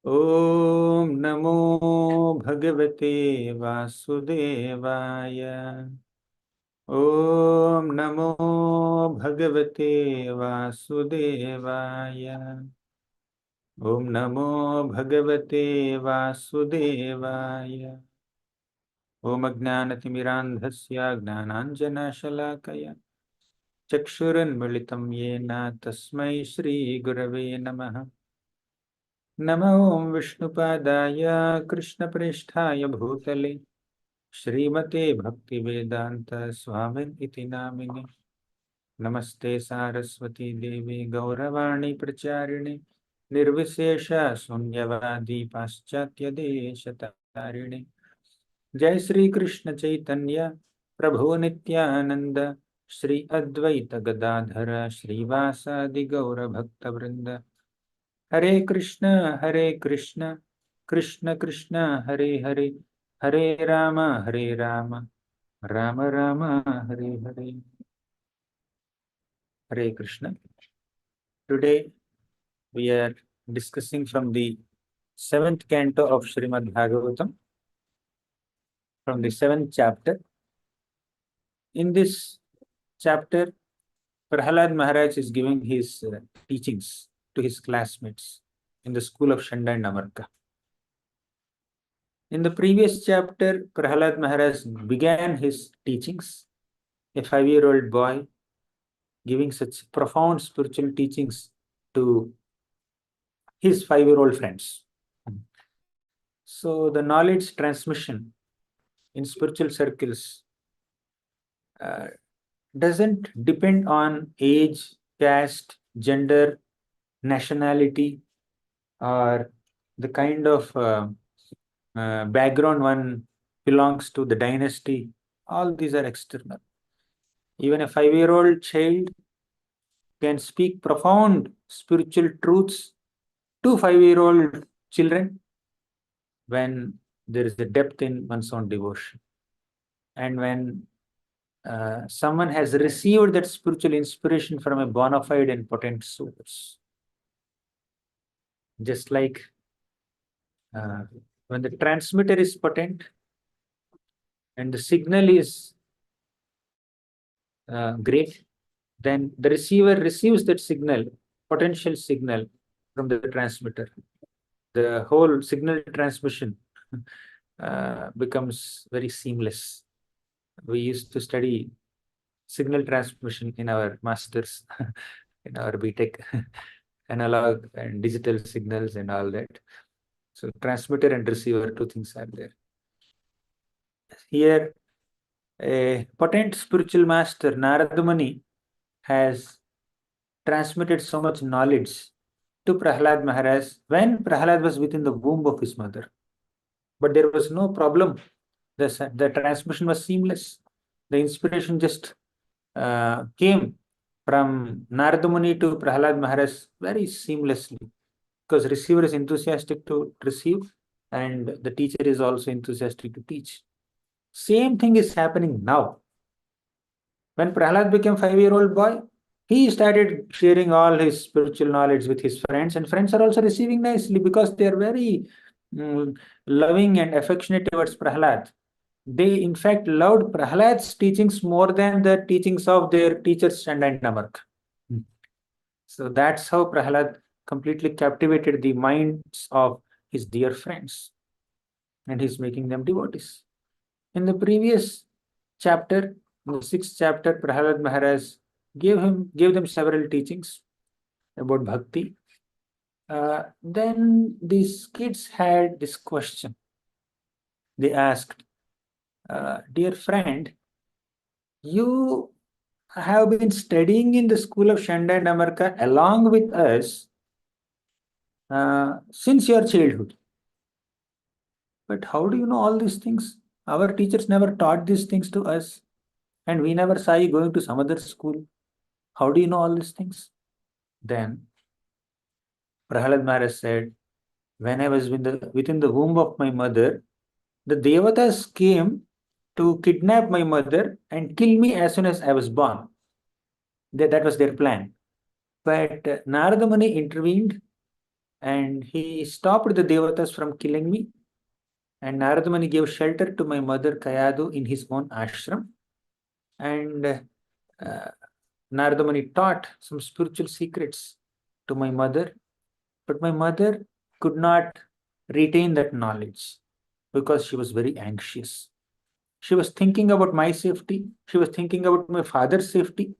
Om Namo Bhagavate Vasudevaya. Om Namo Bhagavate Vasudevaya. Om Namo Bhagavate Vasudevaya. Om Ajnanatimirandhasya Gnananjana Shalakaya Chakshuranmilitam Yena Tasmai Shri Gurave Namaha. Namo Vishnupadaya Krishnapreshthaya Bhutale Shrimate Bhaktivedanta Swamin iti namine. Namaste Saraswati Devi Gauravani Pracharine Nirvishesha Sunyavadi Paschatya Deshatarine. Jai Sri Krishna Chaitanya Prabhu Nityananda Shri Advaita Gadadhara Srivasadi Gaura Bhakta Vrinda. Hare Krishna Krishna Krishna Hare Hare Hare Rama Rama Rama Hare Hare. Hare Krishna. Today we are discussing from the 7th canto of Srimad Bhagavatam, from the 7th chapter. In this chapter, Prahalad Maharaj is giving his teachings to his classmates in the school of Shanda and Amarka. In the previous chapter, Prahalad Maharaj began his teachings, a 5-year-old boy giving such profound spiritual teachings to his 5-year-old friends. So the knowledge transmission in spiritual circles doesn't depend on age, caste, gender, nationality, or the kind of background one belongs to, the dynasty. All these are external. Even a 5-year-old child can speak profound spiritual truths to 5-year-old children when there is a depth in one's own devotion. And when someone has received that spiritual inspiration from a bona fide and potent source. Just like when the transmitter is potent and the signal is great, then the receiver receives that signal, potential signal from the transmitter. The whole signal transmission becomes very seamless. We used to study signal transmission in our masters, in our BTech, analog and digital signals and all that. So transmitter and receiver, two things are there. Here, a potent spiritual master, Narada Muni, has transmitted so much knowledge to Prahlad Maharaj when Prahlad was within the womb of his mother. But there was no problem. The transmission was seamless. The inspiration just came from Narada Muni to Prahlad Maharaj very seamlessly, because receiver is enthusiastic to receive and the teacher is also enthusiastic to teach. Same thing is happening now. When Prahlad became 5-year-old boy, he started sharing all his spiritual knowledge with his friends, and friends are also receiving nicely because they are very loving and affectionate towards Prahlad. They in fact loved Prahlad's teachings more than the teachings of their teachers Chanda and Namark. So that's how Prahlad completely captivated the minds of his dear friends, and he's making them devotees. In the previous chapter, in the 6th chapter, Prahlad Maharaj gave them several teachings about bhakti. Then these kids had this question. They asked, dear friend, you have been studying in the school of Shanda and Amarka along with us since your childhood. But how do you know all these things? Our teachers never taught these things to us, and we never saw you going to some other school. How do you know all these things? Then Prahalad Maharaj said, when I was within the womb of my mother, the Devatas came to kidnap my mother and kill me as soon as I was born. That was their plan. But Narada Muni intervened and he stopped the devatas from killing me. And Narada Muni gave shelter to my mother Kayadu in his own ashram. And Narada Muni taught some spiritual secrets to my mother, but my mother could not retain that knowledge because she was very anxious. She was thinking about my safety. She was thinking about my father's safety.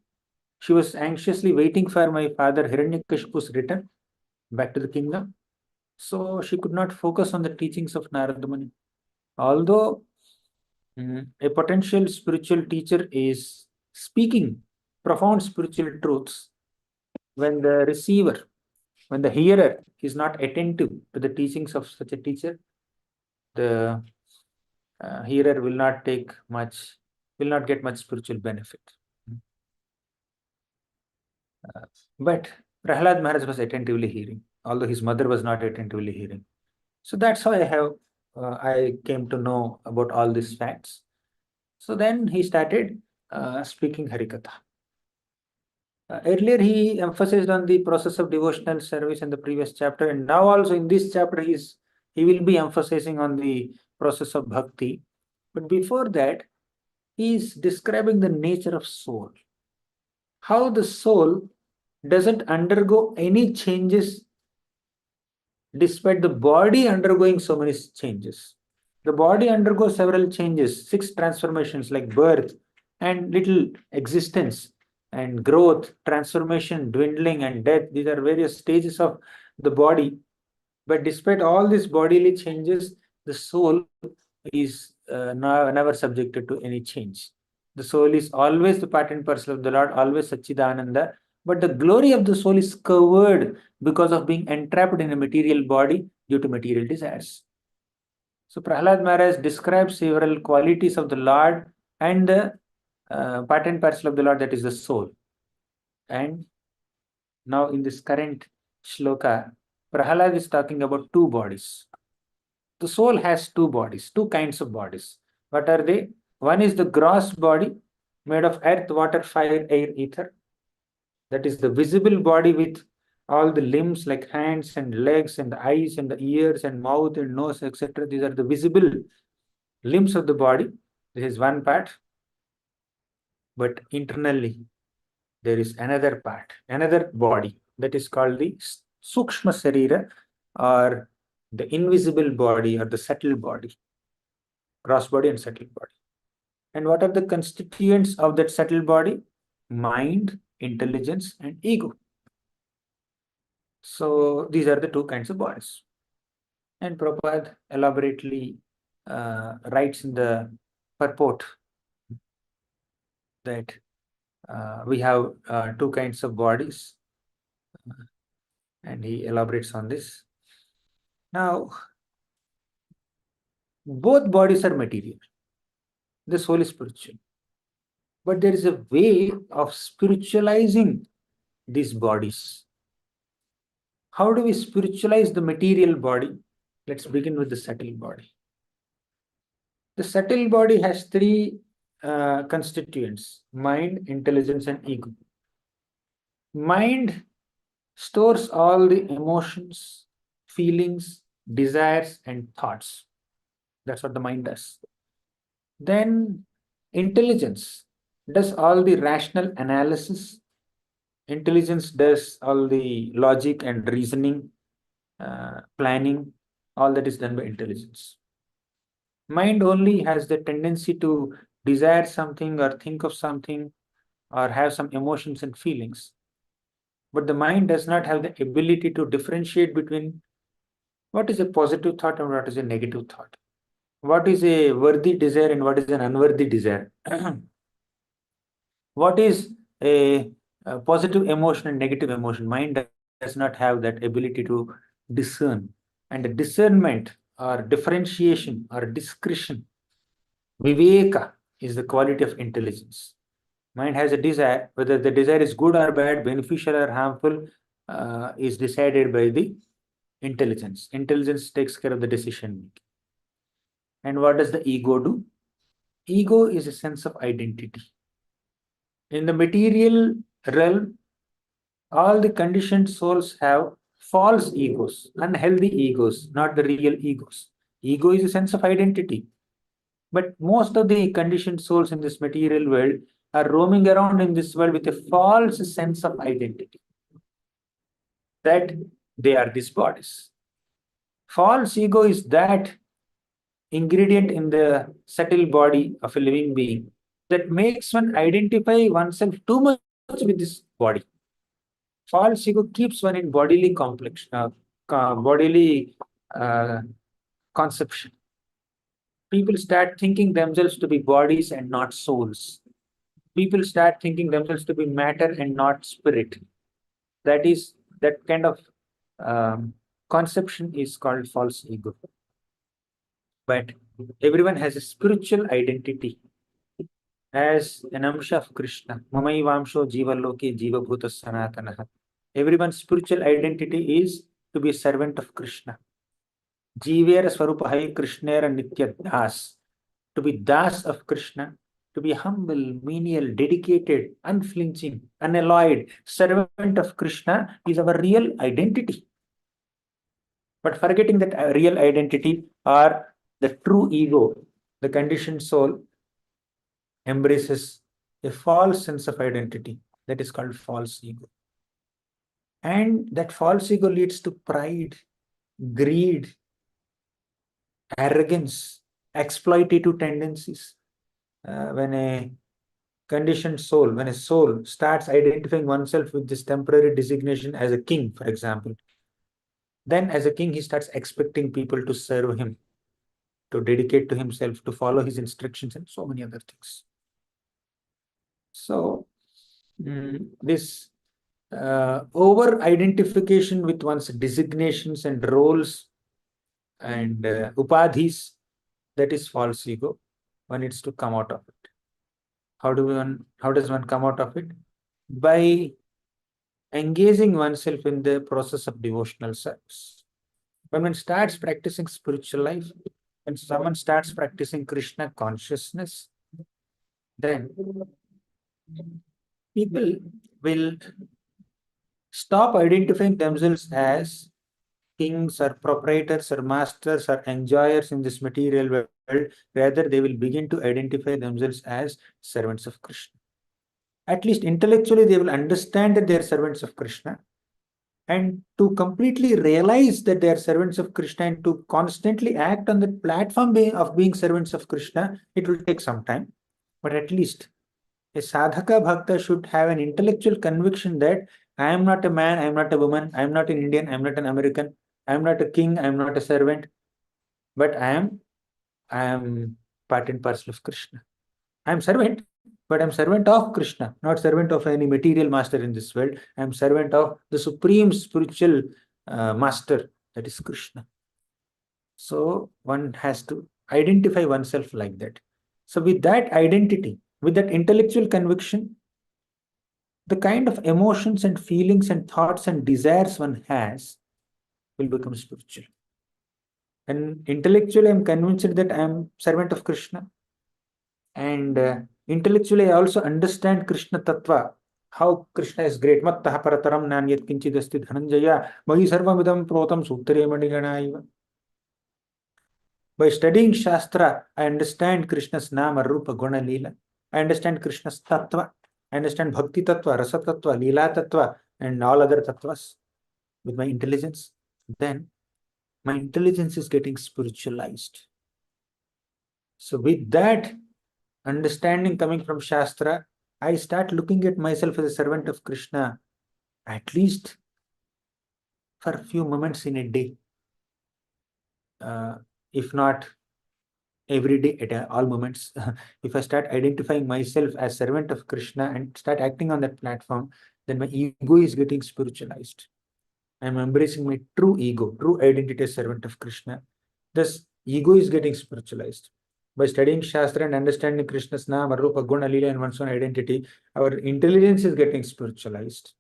She was anxiously waiting for my father Hiranyakashipu's return back to the kingdom. So she could not focus on the teachings of Narada Muni. Although a potential spiritual teacher is speaking profound spiritual truths, when the receiver, when the hearer is not attentive to the teachings of such a teacher, the hearer will not get much spiritual benefit. But Prahlad Maharaj was attentively hearing, although his mother was not attentively hearing. So that's how I came to know about all these facts. So then he started speaking Harikatha. Earlier, he emphasized on the process of devotional service in the previous chapter, and now also in this chapter, he will be emphasizing on the process of bhakti. But before that, he is describing the nature of soul. How the soul doesn't undergo any changes despite the body undergoing so many changes. The body undergoes several changes, 6 transformations like birth and little existence and growth, transformation, dwindling, and death. These are various stages of the body. But despite all these bodily changes, the soul is never subjected to any change. The soul is always the part and parcel of the Lord, always Satchidananda. But the glory of the soul is covered because of being entrapped in a material body due to material desires. So Prahlad Maharaj describes several qualities of the Lord and the part and parcel of the Lord, that is the soul. And now in this current shloka, Prahlad is talking about 2 bodies. The soul has 2 bodies, 2 kinds of bodies. What are they? One is the gross body made of earth, water, fire, air, ether. That is the visible body with all the limbs like hands and legs and eyes and the ears and mouth and nose, etc. These are the visible limbs of the body. This is one part. But internally, there is another part, another body, that is called the Sukshma Sarira, or the invisible body, or the subtle body, gross body and subtle body. And what are the constituents of that subtle body? Mind, intelligence, and ego. So these are the 2 kinds of bodies. And Prabhupada elaborately writes in the purport that we have 2 kinds of bodies, and he elaborates on this. Now, both bodies are material. The soul is spiritual. But there is a way of spiritualizing these bodies. How do we spiritualize the material body? Let's begin with the subtle body. The subtle body has 3 constituents: mind, intelligence, and ego. Mind stores all the emotions, feelings, desires, and thoughts. That's what the mind does. Then intelligence does all the rational analysis. Intelligence does all the logic and reasoning, planning. All that is done by intelligence. Mind only has the tendency to desire something or think of something or have some emotions and feelings. But the mind does not have the ability to differentiate between what is a positive thought and what is a negative thought. What is a worthy desire and what is an unworthy desire. What is a positive emotion and negative emotion. Mind does not have that ability to discern. And the discernment or differentiation or discretion, viveka, is the quality of intelligence. Mind has a desire, whether the desire is good or bad, beneficial or harmful, is decided by the intelligence. Intelligence takes care of the decision making. And what does the ego do? Ego is a sense of identity. In the material realm, all the conditioned souls have false egos, unhealthy egos, not the real egos. Ego is a sense of identity. But most of the conditioned souls in this material world are roaming around in this world with a false sense of identity that they are these bodies. False ego is that ingredient in the subtle body of a living being that makes one identify oneself too much with this body. False ego keeps one in bodily complex, bodily uh, conception. People start thinking themselves to be bodies and not souls. People start thinking themselves to be matter and not spirit. That kind of conception is called false ego. But everyone has a spiritual identity as an amsha of Krishna. Mamaivamsho jivaloke jivabhuta sanatanaha. Everyone's spiritual identity is to be a servant of Krishna. Jivera swarupahai Krishnera nitya das. To be das of Krishna, to be humble, menial, dedicated, unflinching, unalloyed servant of Krishna is our real identity. But forgetting that real identity or the true ego, the conditioned soul embraces a false sense of identity that is called false ego. And that false ego leads to pride, greed, arrogance, exploitative tendencies. When a when a soul starts identifying oneself with this temporary designation as a king, for example, then as a king, he starts expecting people to serve him, to dedicate to himself, to follow his instructions, and so many other things. So, this over identification with one's designations and roles and upadhis, that is false ego. One needs to come out of it. How does one come out of it? By engaging oneself in the process of devotional service. When one starts practicing spiritual life, when someone starts practicing Krishna consciousness, then people will stop identifying themselves as kings or proprietors or masters or enjoyers in this material world. Rather, they will begin to identify themselves as servants of Krishna. At least intellectually, they will understand that they are servants of Krishna. And to completely realize that they are servants of Krishna and to constantly act on the platform of being servants of Krishna, it will take some time. But at least a sadhaka bhakta should have an intellectual conviction that I am not a man, I am not a woman, I am not an Indian, I am not an American, I am not a king, I am not a servant, but I am part and parcel of Krishna. I am servant, but I am servant of Krishna, not servant of any material master in this world. I am servant of the supreme spiritual master, that is Krishna. So one has to identify oneself like that. So with that identity, with that intellectual conviction, the kind of emotions and feelings and thoughts and desires one has will become spiritual. And intellectually, I am convinced that I am servant of Krishna. And intellectually, I also understand Krishna Tattva, how Krishna is great. Mattaha parataram nanyat kinchidasti dhananjaya mahi sarvamidam protam suttare maniganaiva. By studying Shastra, I understand Krishna's Nama, Rupa, Guna, Leela. I understand Krishna's Tattva. I understand Bhakti Tattva, Rasa Tattva, Leela Tattva, and all other Tattvas with my intelligence. Then my intelligence is getting spiritualized. So with that understanding coming from Shastra, I start looking at myself as a servant of Krishna, at least for a few moments in a day. If not every day, at all moments. If I start identifying myself as servant of Krishna and start acting on that platform, then my ego is getting spiritualized. I'm embracing my true ego, true identity as servant of Krishna. Thus, ego is getting spiritualized. By studying Shastra and understanding Krishna's Nama, Rupa, Guna, Leela, and one's own identity, our intelligence is getting spiritualized.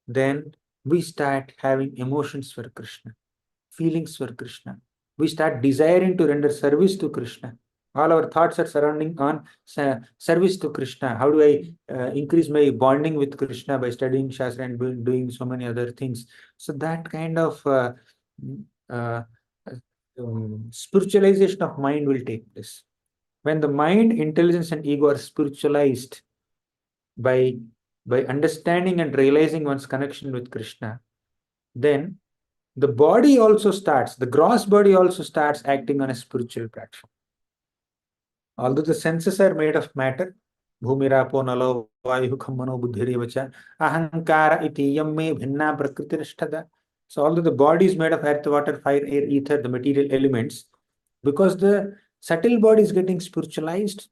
Then we start having emotions for Krishna, feelings for Krishna. We start desiring to render service to Krishna. All our thoughts are surrounding on service to Krishna. How do I increase my bonding with Krishna by studying Shastra and doing so many other things? So that kind of uh, spiritualization of mind will take place. When the mind, intelligence, and ego are spiritualized by understanding and realizing one's connection with Krishna, then the body also starts, the gross body also starts acting on a spiritual platform. Although the senses are made of matter, bhumirapo nalo vayu khammano buddhirivacha ahankara iti yamme bhinna prakritirishthada. So although the body is made of earth, water, fire, air, ether, the material elements, because the subtle body is getting spiritualized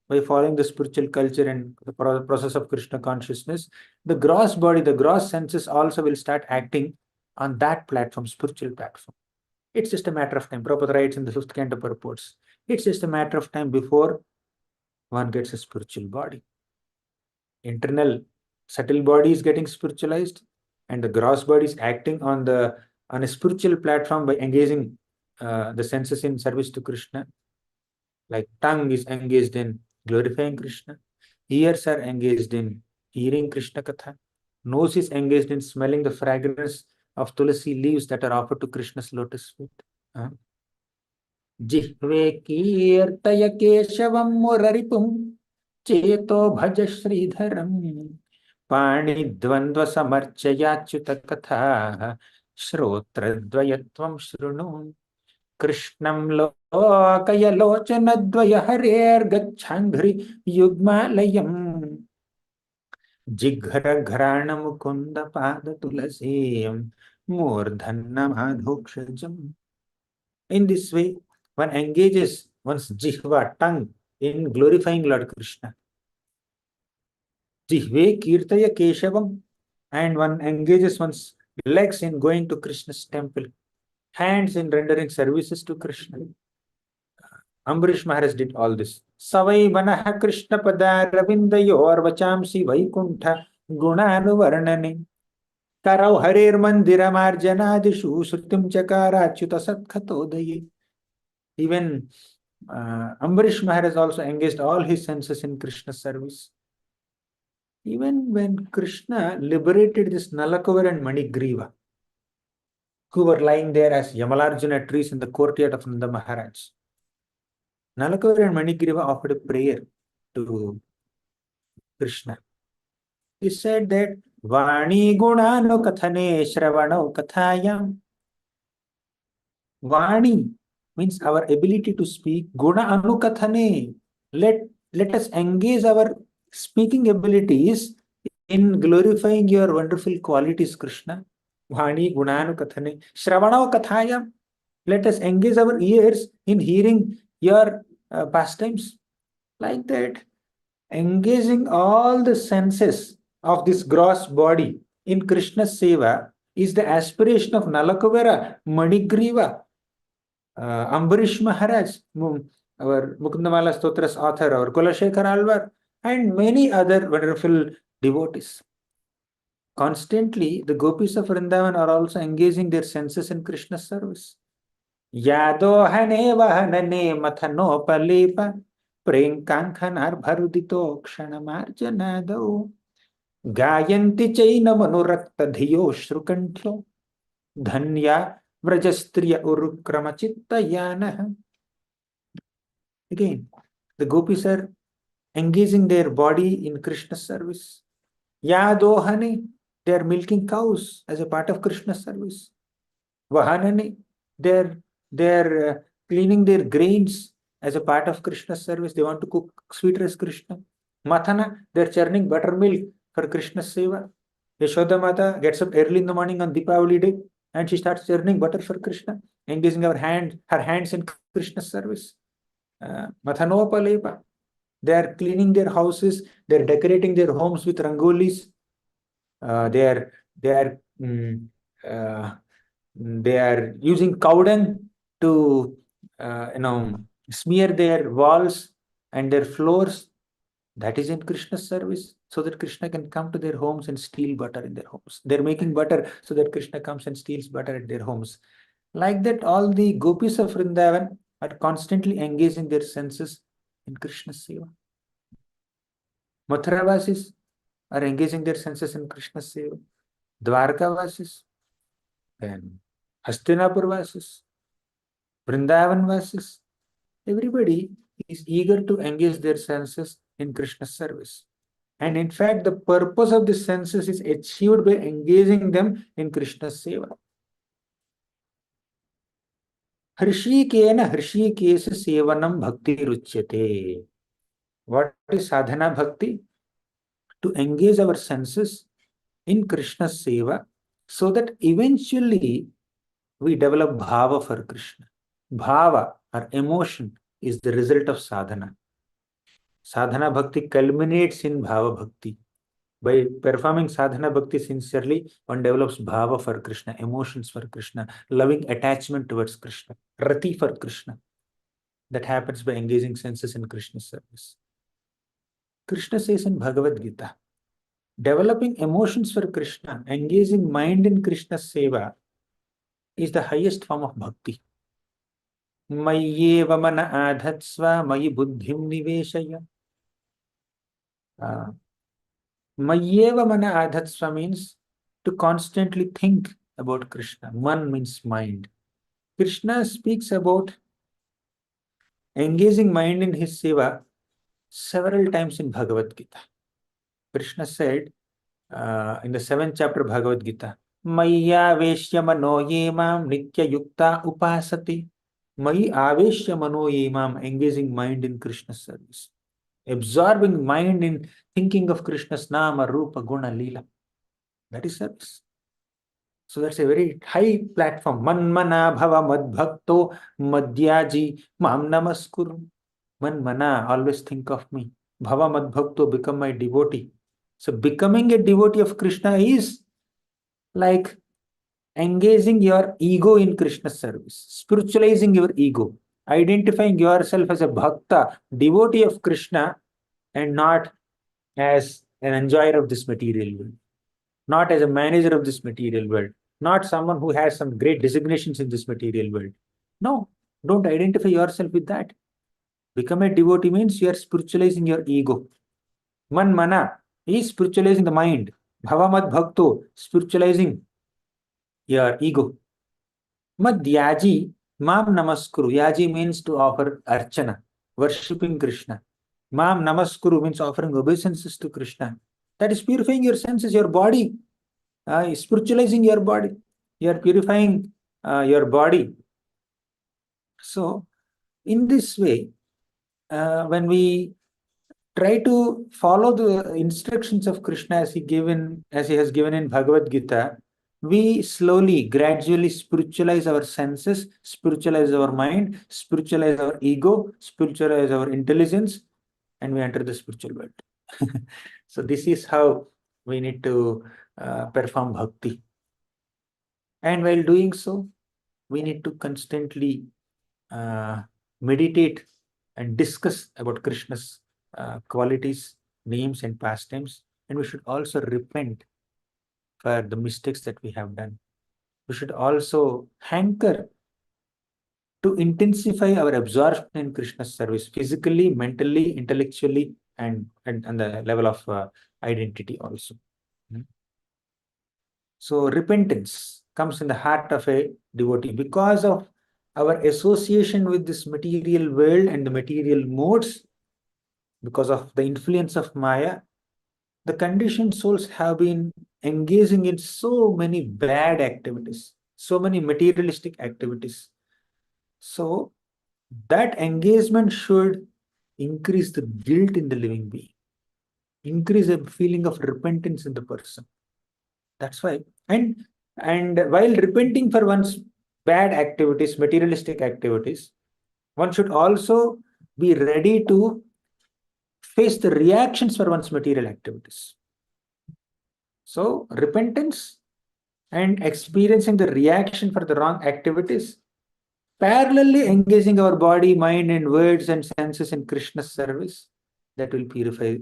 by following the spiritual culture and the process of Krishna consciousness, the gross body, the gross senses also will start acting on that platform, spiritual platform. It's just a matter of time. Prabhupada writes in the fifth canto purports. It's just a matter of time before one gets a spiritual body. Internal subtle body is getting spiritualized, and the gross body is acting on a spiritual platform by engaging the senses in service to Krishna. Like tongue is engaged in glorifying Krishna, ears are engaged in hearing Krishna Katha, nose is engaged in smelling the fragrance of tulasi leaves that are offered to Krishna's lotus feet. जिह्वे कीर्तय केशवं मुररिपुं चेतो भज श्रीधरं पाणिद्वन्द्वसमर्चयाच्युतकथाः श्रोत्रद्वयत्वं शृणु कृष्णं लोकयलोचनद्वय हरेर्गच्छाङ्घ्रि युग्मालयम् जिघ्रघ्राणमुकुन्दपादतुलसीं मूर्धन्यमाधोक्षजम्. In this way, one engages one's jihva, tongue, in glorifying Lord Krishna. Jihve kirtaya keshavam, and one engages one's legs in going to Krishna's temple, hands in rendering services to Krishna. Ambarish Maharaj did all this. Savai manaha Krishna padaravindayor vachamsi vaikuntha gunanuvarnane karau harir mandira marjanadishu srutim chakara achyuta satkatodaye. Even Ambarish Maharaj also engaged all his senses in Krishna's service. Even when Krishna liberated this Nalakuvar and Manigriva, who were lying there as Yamalarjuna trees in the courtyard of Nanda Maharaj, Nalakuvar and Manigriva offered a prayer to Krishna. He said that Vani Gunano Kathane Shravano Kathayam. Vani means our ability to speak. Guna Anukathane. Let us engage our speaking abilities in glorifying your wonderful qualities, Krishna. Vani Gunanu Kathane. Shravana Kathayam. Let us engage our ears in hearing your pastimes. Like that, engaging all the senses of this gross body in Krishna's seva is the aspiration of Nalakuvara, Manigriva, Ambarish Maharaj, our Mukundamala Stotra's author, our Kulashekar Alvar, and many other wonderful devotees. Constantly, the gopis of Vrindavan are also engaging their senses in Krishna's service. Yadohane vahanane mathanopalepa प्रेंकांखनार भरुदितो क्षणमार्जनादौ गायन्ति चैनमनुरक्त धियो श्रुकण्ठ्यो धन्या व्रजस्त्रिय उरुक्रमचित्तयानः. Again, the gopis are engaging their body in Krishna's service. Yadohane, they are milking cows as a part of Krishna's service. Vahanane, they're cleaning their grains as a part of Krishna's service. They want to cook sweet rice Krishna. Mathana, they're churning buttermilk for Krishna's seva. Yashoda Mata gets up early in the morning on Deepavali day and she starts churning butter for Krishna, engaging her hands in Krishna's service. Mathanopalepa, they are cleaning their houses, they're decorating their homes with rangolis. They are using cow dung to smear their walls and their floors. That is in Krishna's service, so that Krishna can come to their homes and steal butter in their homes. They're making butter so that Krishna comes and steals butter at their homes. Like that, all the gopis of Vrindavan are constantly engaging their senses in Krishna's seva. Mathuravasis are engaging their senses in Krishna's seva. Dwarkavasis, then Hastinapurvasis, Vrindavanvasis, everybody is eager to engage their senses in Krishna's service. And in fact, the purpose of the senses is achieved by engaging them in Krishna's seva. Hrishikena Hrishikesa Sevanam Bhakti Ruchyate. What is sadhana bhakti? To engage our senses in Krishna's seva so that eventually we develop bhava for Krishna. Bhava or emotion is the result of sadhana. Sadhana bhakti culminates in bhava bhakti. By performing sadhana bhakti sincerely, one develops bhava for Krishna, emotions for Krishna, loving attachment towards Krishna, rati for Krishna. That happens by engaging senses in Krishna's service. Krishna says in Bhagavad Gita, developing emotions for Krishna, engaging mind in Krishna's seva is the highest form of bhakti. Mayyeva mana adhatsva mayi buddhim niveshaya. Mayyeva mana adhatsva means to constantly think about Krishna. Man means mind. Krishna speaks about engaging mind in his seva several times in Bhagavad Gita. Krishna said in the 7th chapter of Bhagavad Gita, Maya veshya mano yemam nitya yukta upasati. Mayi aveshya mano yemam, engaging mind in Krishna's service. Absorbing mind in thinking of Krishna's nama, rupa, guna, lila. That is service. So that's a very high platform. Manmana bhava madbhakto madhyaji mam namaskuru. Manmana, always think of me. Bhava madbhakto, become my devotee. So becoming a devotee of Krishna is like engaging your ego in Krishna's service, spiritualizing your ego, identifying yourself as a bhakta, devotee of Krishna, and not as an enjoyer of this material world, not as a manager of this material world, not someone who has some great designations in this material world. No, don't identify yourself with that. Become a devotee means you are spiritualizing your ego. Man mana is spiritualizing the mind. Bhava bhakto, spiritualizing your ego. Mad yaji mam namaskuru. Yaji means to offer archana, worshipping Krishna. Mam namaskuru means offering obeisances to Krishna. That is purifying your senses, your body, spiritualizing your body. You are purifying your body. So, in this way, when we try to follow the instructions of Krishna as he has given in Bhagavad Gita, we slowly, gradually spiritualize our senses, spiritualize our mind, spiritualize our ego, spiritualize our intelligence, and we enter the spiritual world. So this is how we need to perform bhakti. And while doing so, we need to constantly meditate and discuss about Krishna's qualities, names, and pastimes. And we should also repent for the mistakes that we have done. We should also hanker to intensify our absorption in Krishna's service, physically, mentally, intellectually, and on the level of identity also. So repentance comes in the heart of a devotee because of our association with this material world and the material modes. Because of the influence of Maya, the conditioned souls have been engaging in so many bad activities, so many materialistic activities. So that engagement should increase the guilt in the living being, increase a feeling of repentance in the person. That's why, and while repenting for one's bad activities, materialistic activities, one should also be ready to face the reactions for one's material activities. So repentance and experiencing the reaction for the wrong activities, parallelly engaging our body, mind, and words and senses in Krishna's service, that will purify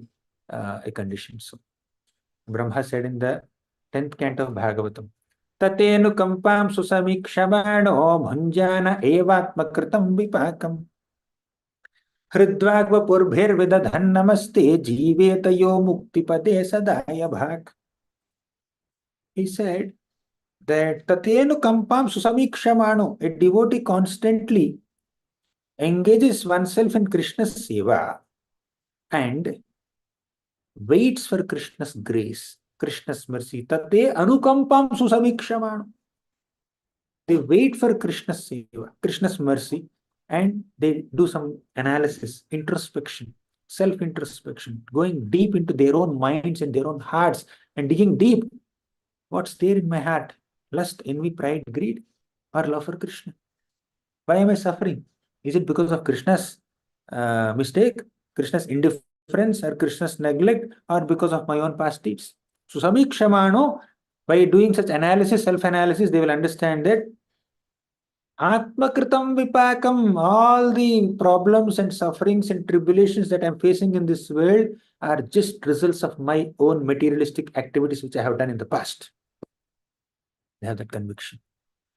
a condition. So Brahma said in the 10th canto of Bhagavatam, tatenukampam susamikshamaano bhanjana evatmakritam vipakam hridvagvapurбhirvidadhan namaste jivetayo muktipade sadaya bhak. He said that tatenu kampam susamikshamaano, a devotee constantly engages oneself in Krishna's seva and waits for Krishna's grace, Krishna's mercy. Tate anukampam susamikshamaano. They wait for Krishna's seva, Krishna's mercy, and they do some analysis, introspection, self-introspection, going deep into their own minds and their own hearts and digging deep. What's there in my heart? Lust, envy, pride, greed, or love for Krishna? Why am I suffering? Is it because of Krishna's mistake, Krishna's indifference, or Krishna's neglect, or because of my own past deeds? So, Samikshamano, by doing such analysis, self-analysis, they will understand that Atmakritam Vipakam, all the problems and sufferings and tribulations that I'm facing in this world are just results of my own materialistic activities which I have done in the past. They have that conviction.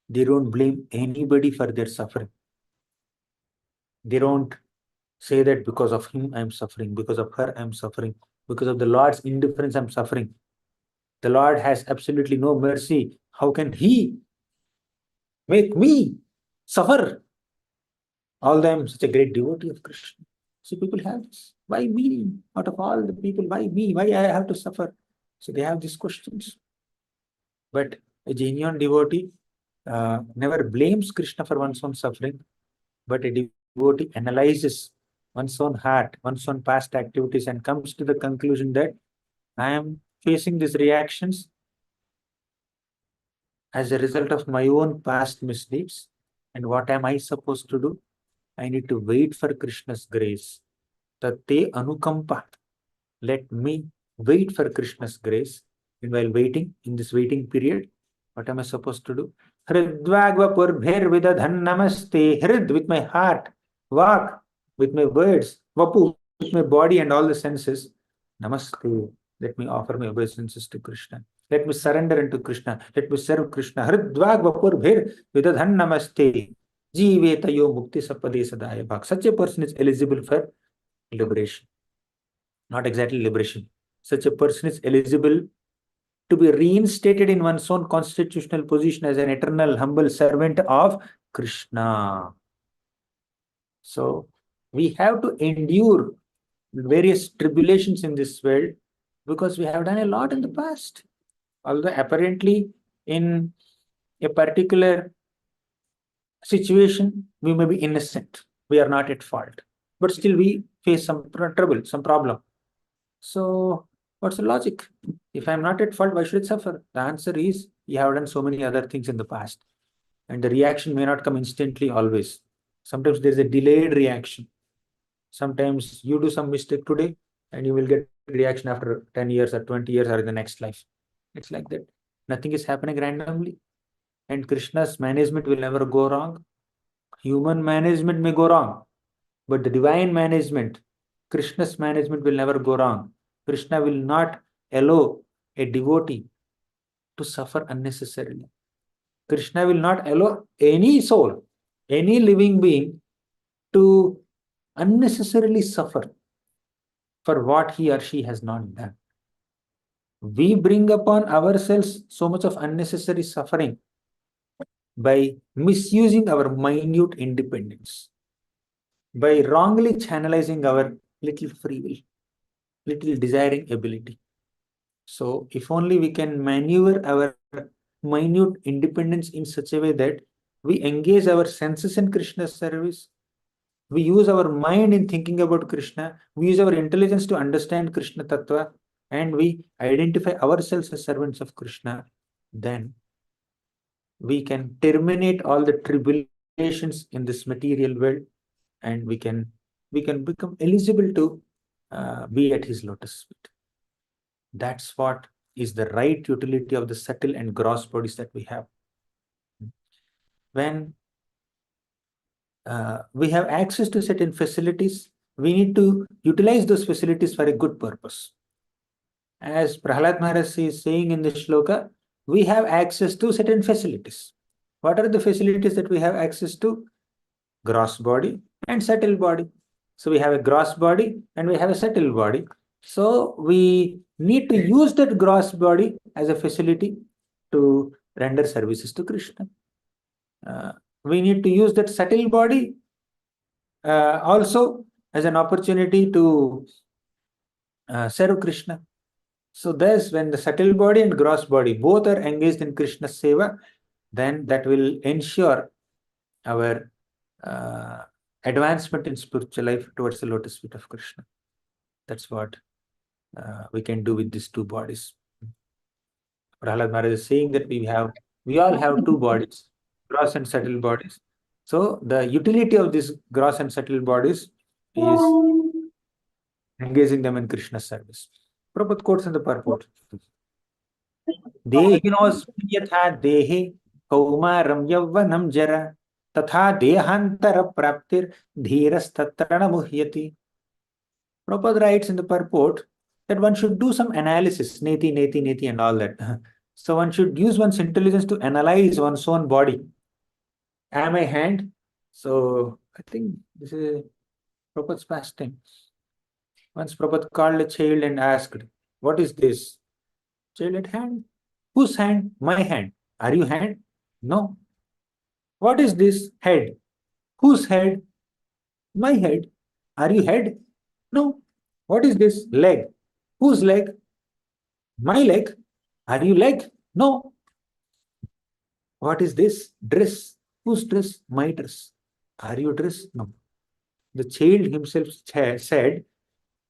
They don't blame anybody for their suffering. They don't say that because of him I'm suffering, because of her I'm suffering, because of the Lord's indifference I'm suffering. The Lord has absolutely no mercy. How can he make me suffer? Although I'm such a great devotee of Krishna. So people have this. Why me? Out of all the people, why me? Why I have to suffer? So they have these questions. But a genuine devotee never blames Krishna for one's own suffering, but a devotee analyzes one's own heart, one's own past activities, and comes to the conclusion that I am facing these reactions as a result of my own past misdeeds. And what am I supposed to do? I need to wait for Krishna's grace. Tate anukampa. Let me wait for Krishna's grace. And while waiting, in this waiting period, what am I supposed to do? Hridvagva purbhir vidadhan namaste. Hrid with my heart, vak with my words, vapu with my body and all the senses. Namaste. Let me offer my obeisances to Krishna. Let me surrender unto Krishna. Let me serve Krishna. Hridvagva purbhir vidadhan namaste. Jivetayo mukti sapade sadaya bhak. Such a person is eligible for liberation. Not exactly liberation. Such a person is eligible to be reinstated in one's own constitutional position as an eternal humble servant of Krishna. So we have to endure various tribulations in this world because we have done a lot in the past. Although apparently in a particular situation, we may be innocent. We are not at fault. But still we face some trouble, some problem. So what's the logic? If I'm not at fault, why should I suffer? The answer is you have done so many other things in the past. And the reaction may not come instantly always. Sometimes there's a delayed reaction. Sometimes you do some mistake today and you will get reaction after 10 years or 20 years or in the next life. It's like that. Nothing is happening randomly. And Krishna's management will never go wrong. Human management may go wrong. But the divine management, Krishna's management will never go wrong. Krishna will not allow a devotee to suffer unnecessarily. Krishna will not allow any soul, any living being to unnecessarily suffer for what he or she has not done. We bring upon ourselves so much of unnecessary suffering by misusing our minute independence, by wrongly channelizing our little free will, little desiring ability. So if only we can maneuver our minute independence in such a way that we engage our senses in Krishna's service, we use our mind in thinking about Krishna, we use our intelligence to understand Krishna Tattva, and we identify ourselves as servants of Krishna, then we can terminate all the tribulations in this material world, and we can become eligible to be at his lotus feet. That's what is the right utility of the subtle and gross bodies that we have. When we have access to certain facilities, we need to utilize those facilities for a good purpose. As Prahlad Maharaj is saying in the shloka, we have access to certain facilities. What are the facilities that we have access to? Gross body and subtle body. So we have a gross body and we have a subtle body. So we need to use that gross body as a facility to render services to Krishna. We need to use that subtle body also as an opportunity to serve Krishna. So thus, when the subtle body and gross body both are engaged in Krishna's seva, then that will ensure our advancement in spiritual life towards the lotus feet of Krishna. That's what we can do with these two bodies. Prahlad Maharaj is saying that we all have two bodies, gross and subtle bodies. So the utility of these gross and subtle bodies is engaging them in Krishna's service. Prabhupada quotes in the purport. देहिनोऽस्मिन् यथा देहे कौमारं यौवनं जरा तथा देहांतर प्राप्तिर धीरस्तत्र न मुह्यति. Prabhupada writes in the purport that one should do some analysis, neti, neti, neti, and all that. So one should use one's intelligence to analyze one's own body. Am I hand? So I think this is Prabhupada's pastime. Once Prabhupada called a child and asked, "What is this?" Child at hand. Whose hand? My hand. Are you hand? No. What is this? Head. Whose head? My head. Are you head? No. What is this? Leg. Whose leg? My leg. Are you leg? No. What is this? Dress. Whose dress? My dress. Are you dress? No. The child himself said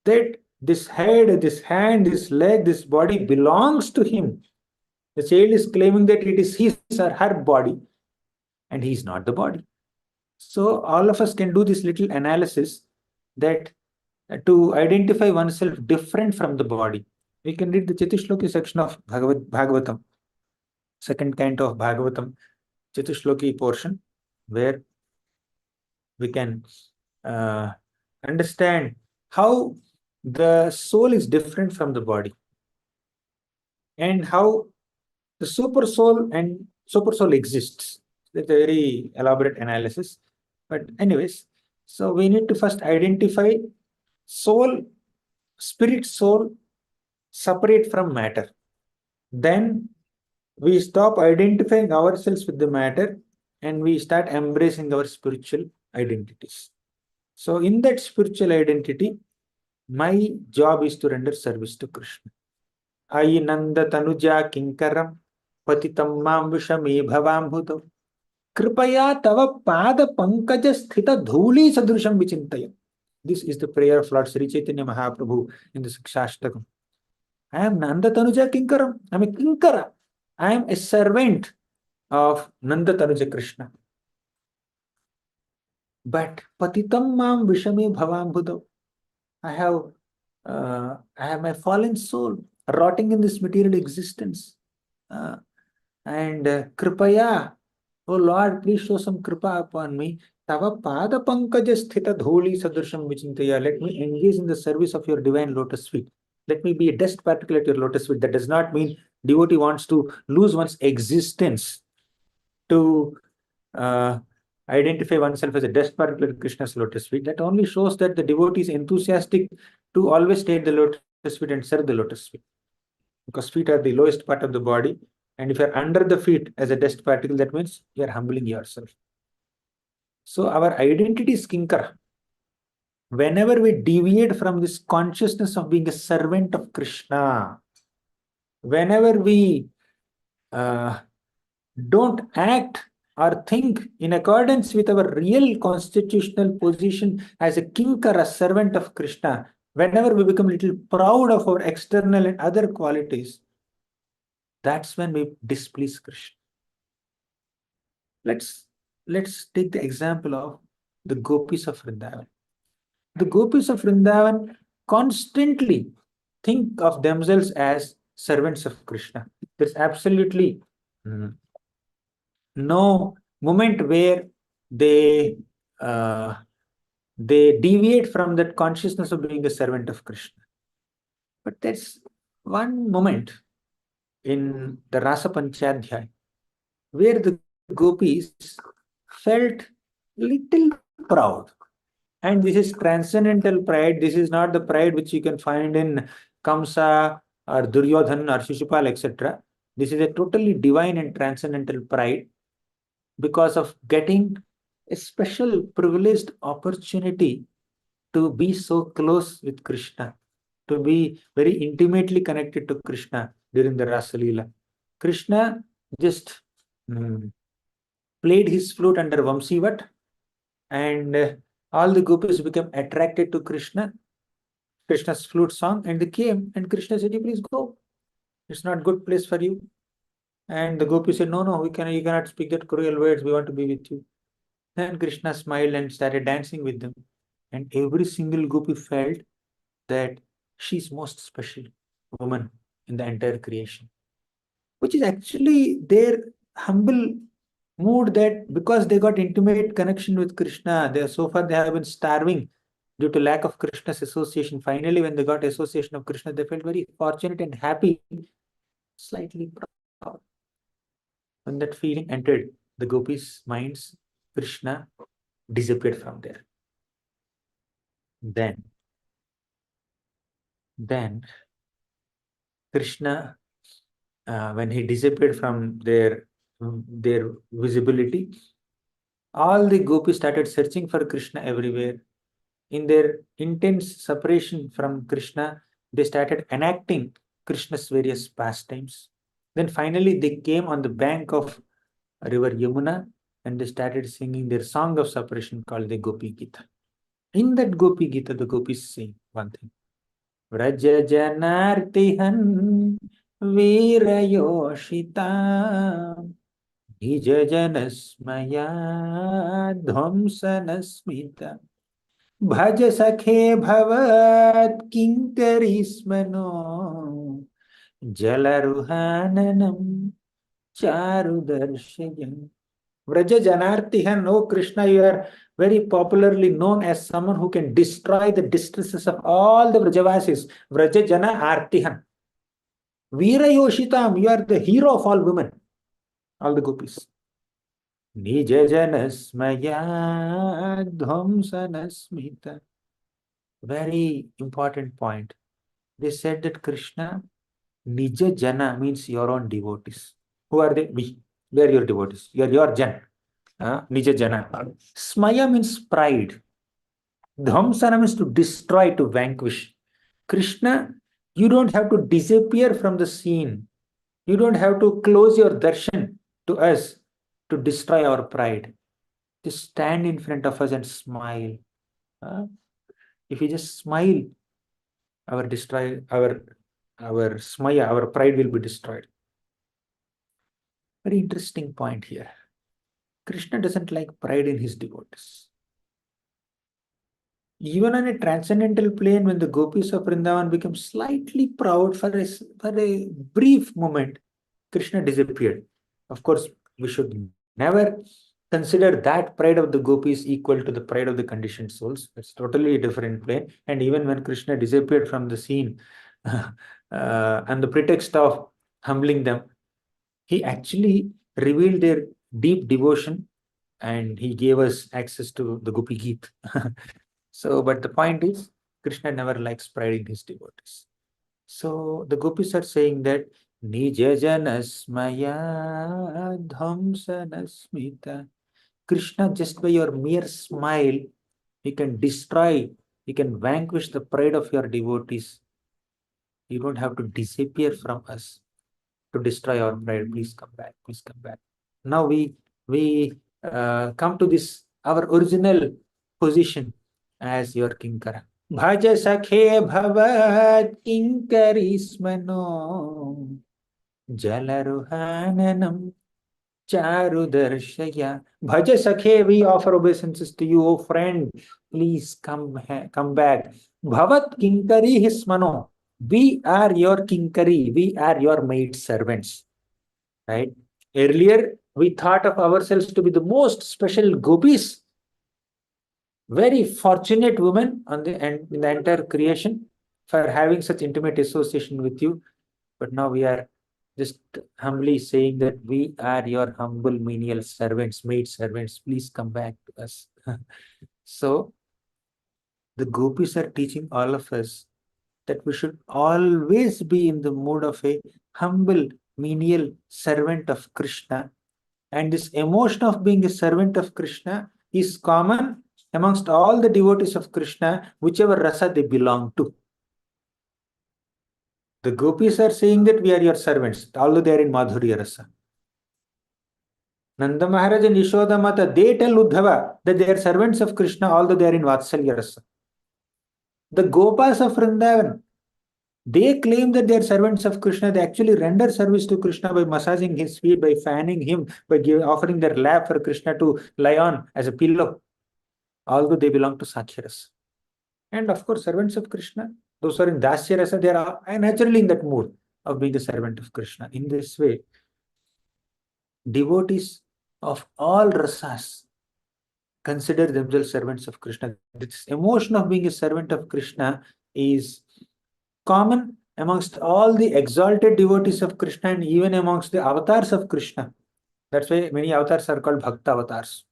that this head, this hand, this leg, this body belongs to him. The child is claiming that it is his or her body, and he is not the body. So all of us can do this little analysis that to identify oneself different from the body. We can read the Chatushloki section of Bhagavatam, second canto of Bhagavatam, Chatushloki portion, where we can understand how the soul is different from the body and how the super soul and super soul exists. It's a very elaborate analysis. But anyways, so we need to first identify soul, spirit soul separate from matter. Then we stop identifying ourselves with the matter and we start embracing our spiritual identities. So in that spiritual identity, my job is to render service to Krishna. Ayi nanda tanuja kinkaram patitam mam vishame bhavambhuto kripaya tava pada pankaja sthita dhuli sadrusham vichintaya. This is the prayer of Lord Sri Chaitanya Mahaprabhu in the Sikshashtakam. I am Nanda Tanuja Kinkaram. I am a Kinkara. I am a servant of Nanda Tanuja Krishna. But Patitam Mam Vishame Bhavambhuto. I have my fallen soul rotting in this material existence. And Kripaya, oh Lord, please show some Kripa upon me. Tava pada pankaja sthita dholi sadrusham vichintaya. Let me engage in the service of your divine lotus feet. Let me be a dust particle at your lotus feet. That does not mean devotee wants to lose one's existence to identify oneself as a dust particle at Krishna's lotus feet. That only shows that the devotee is enthusiastic to always stay at the lotus feet and serve the lotus feet. Because feet are the lowest part of the body. And if you are under the feet as a dust particle, that means you are humbling yourself. So our identity is Kinkara. Whenever we deviate from this consciousness of being a servant of Krishna, whenever we don't act or think in accordance with our real constitutional position as a Kinkara, servant of Krishna, whenever we become a little proud of our external and other qualities, that's when we displease Krishna. Let's take the example of the gopis of Vrindavan. The gopis of Vrindavan constantly think of themselves as servants of Krishna. There's absolutely no moment where they deviate from that consciousness of being a servant of Krishna. But there's one moment in the Rasa Panchadhyay, where the gopis felt little proud. And this is transcendental pride. This is not the pride which you can find in Kamsa or Duryodhan or Shishupal, etc. This is a totally divine and transcendental pride because of getting a special privileged opportunity to be so close with Krishna, to be very intimately connected to Krishna during the Rasa Leela. Krishna just played his flute under Vamsivat, and all the gopis became attracted to Krishna's flute song, and they came, and Krishna said, "You please go. It's not good place for you." And the gopis said, "No, no, you cannot speak that cruel words. We want to be with you." Then Krishna smiled and started dancing with them. And every single gopi felt that she's most special woman in the entire creation, which is actually their humble mood, that because they got intimate connection with Krishna, they so far they have been starving due to lack of Krishna's association. Finally, when they got association of Krishna, they felt very fortunate and happy, slightly proud. When that feeling entered the gopis' minds, Krishna disappeared from there. Then Krishna, when he disappeared from their visibility, all the gopis started searching for Krishna everywhere. In their intense separation from Krishna, they started enacting Krishna's various pastimes. Then finally, they came on the bank of river Yamuna, and they started singing their song of separation called the Gopi Gita. In that Gopi Gita, the gopis sing one thing: Vraja Janartihan Virayoshita Nija Janasmaya Dhvamsanasmita Bhaj Sakhe Bhavat Kinkarismano Jalaruhananam Charudarshayam. Vraja Janartihan, oh Krishna, you are very popularly known as someone who can destroy the distresses of all the Vrajavasis. Vraja Jana Artihan. Virayoshitam, you are the hero of all women, all the gopis. Nija Janasmaya Dhvamsanasmita. Very important point. They said that Krishna, Nija Jana means your own devotees. Who are they? We. We are your devotees. You are your Jan. Nija Jana. Smaya means pride. Dhamsana means to destroy, to vanquish. Krishna, you don't have to disappear from the scene. You don't have to close your darshan to us to destroy our pride. Just stand in front of us and smile. If you just smile, our smaya, our pride will be destroyed. Very interesting point here. Krishna doesn't like pride in his devotees. Even on a transcendental plane, when the gopis of Vrindavan become slightly proud for a brief moment, Krishna disappeared. Of course, we should never consider that pride of the gopis equal to the pride of the conditioned souls. It's totally a different plane. And even when Krishna disappeared from the scene, on the pretext of humbling them, he actually revealed their deep devotion, and he gave us access to the Gopi Gita. So, but the point is, Krishna never likes pride in his devotees. So the gopis are saying that Nija Janasmaya Dhamsanasmita. Krishna, just by your mere smile, he can destroy, he can vanquish the pride of your devotees. You don't have to disappear from us to destroy our pride. Please come back. Please come back. Now we come to this, our original position as your Kinkara. Bhaja sakhe bhavat kinkarismano jalaruhananam charudarshaya. Bhaja sakhe, we offer obeisances to you, O friend. Please come back. Bhavat kinkari hismano. We are your kinkari. We are your maid servants. Right? Earlier, we thought of ourselves to be the most special gopis, very fortunate women in the entire creation for having such intimate association with you. But now we are just humbly saying that we are your humble menial servants, maid servants, please come back to us. So the gopis are teaching all of us that we should always be in the mood of a humble menial servant of Krishna. And this emotion of being a servant of Krishna is common amongst all the devotees of Krishna, whichever rasa they belong to. The gopis are saying that we are your servants, although they are in Madhurya rasa. Nanda Maharaj and Yashoda Mata, they tell Uddhava that they are servants of Krishna, although they are in Vatsalya rasa. The Gopas of Vrindavan, they claim that they are servants of Krishna. They actually render service to Krishna by massaging his feet, by fanning him, by offering their lap for Krishna to lie on as a pillow, although they belong to Sakya rasa. And of course, servants of Krishna, those who are in Dasya rasa, they are naturally in that mood of being a servant of Krishna. In this way, devotees of all rasas consider themselves servants of Krishna. This emotion of being a servant of Krishna is common amongst all the exalted devotees of Krishna and even amongst the avatars of Krishna. That's why many avatars are called Bhakta avatars.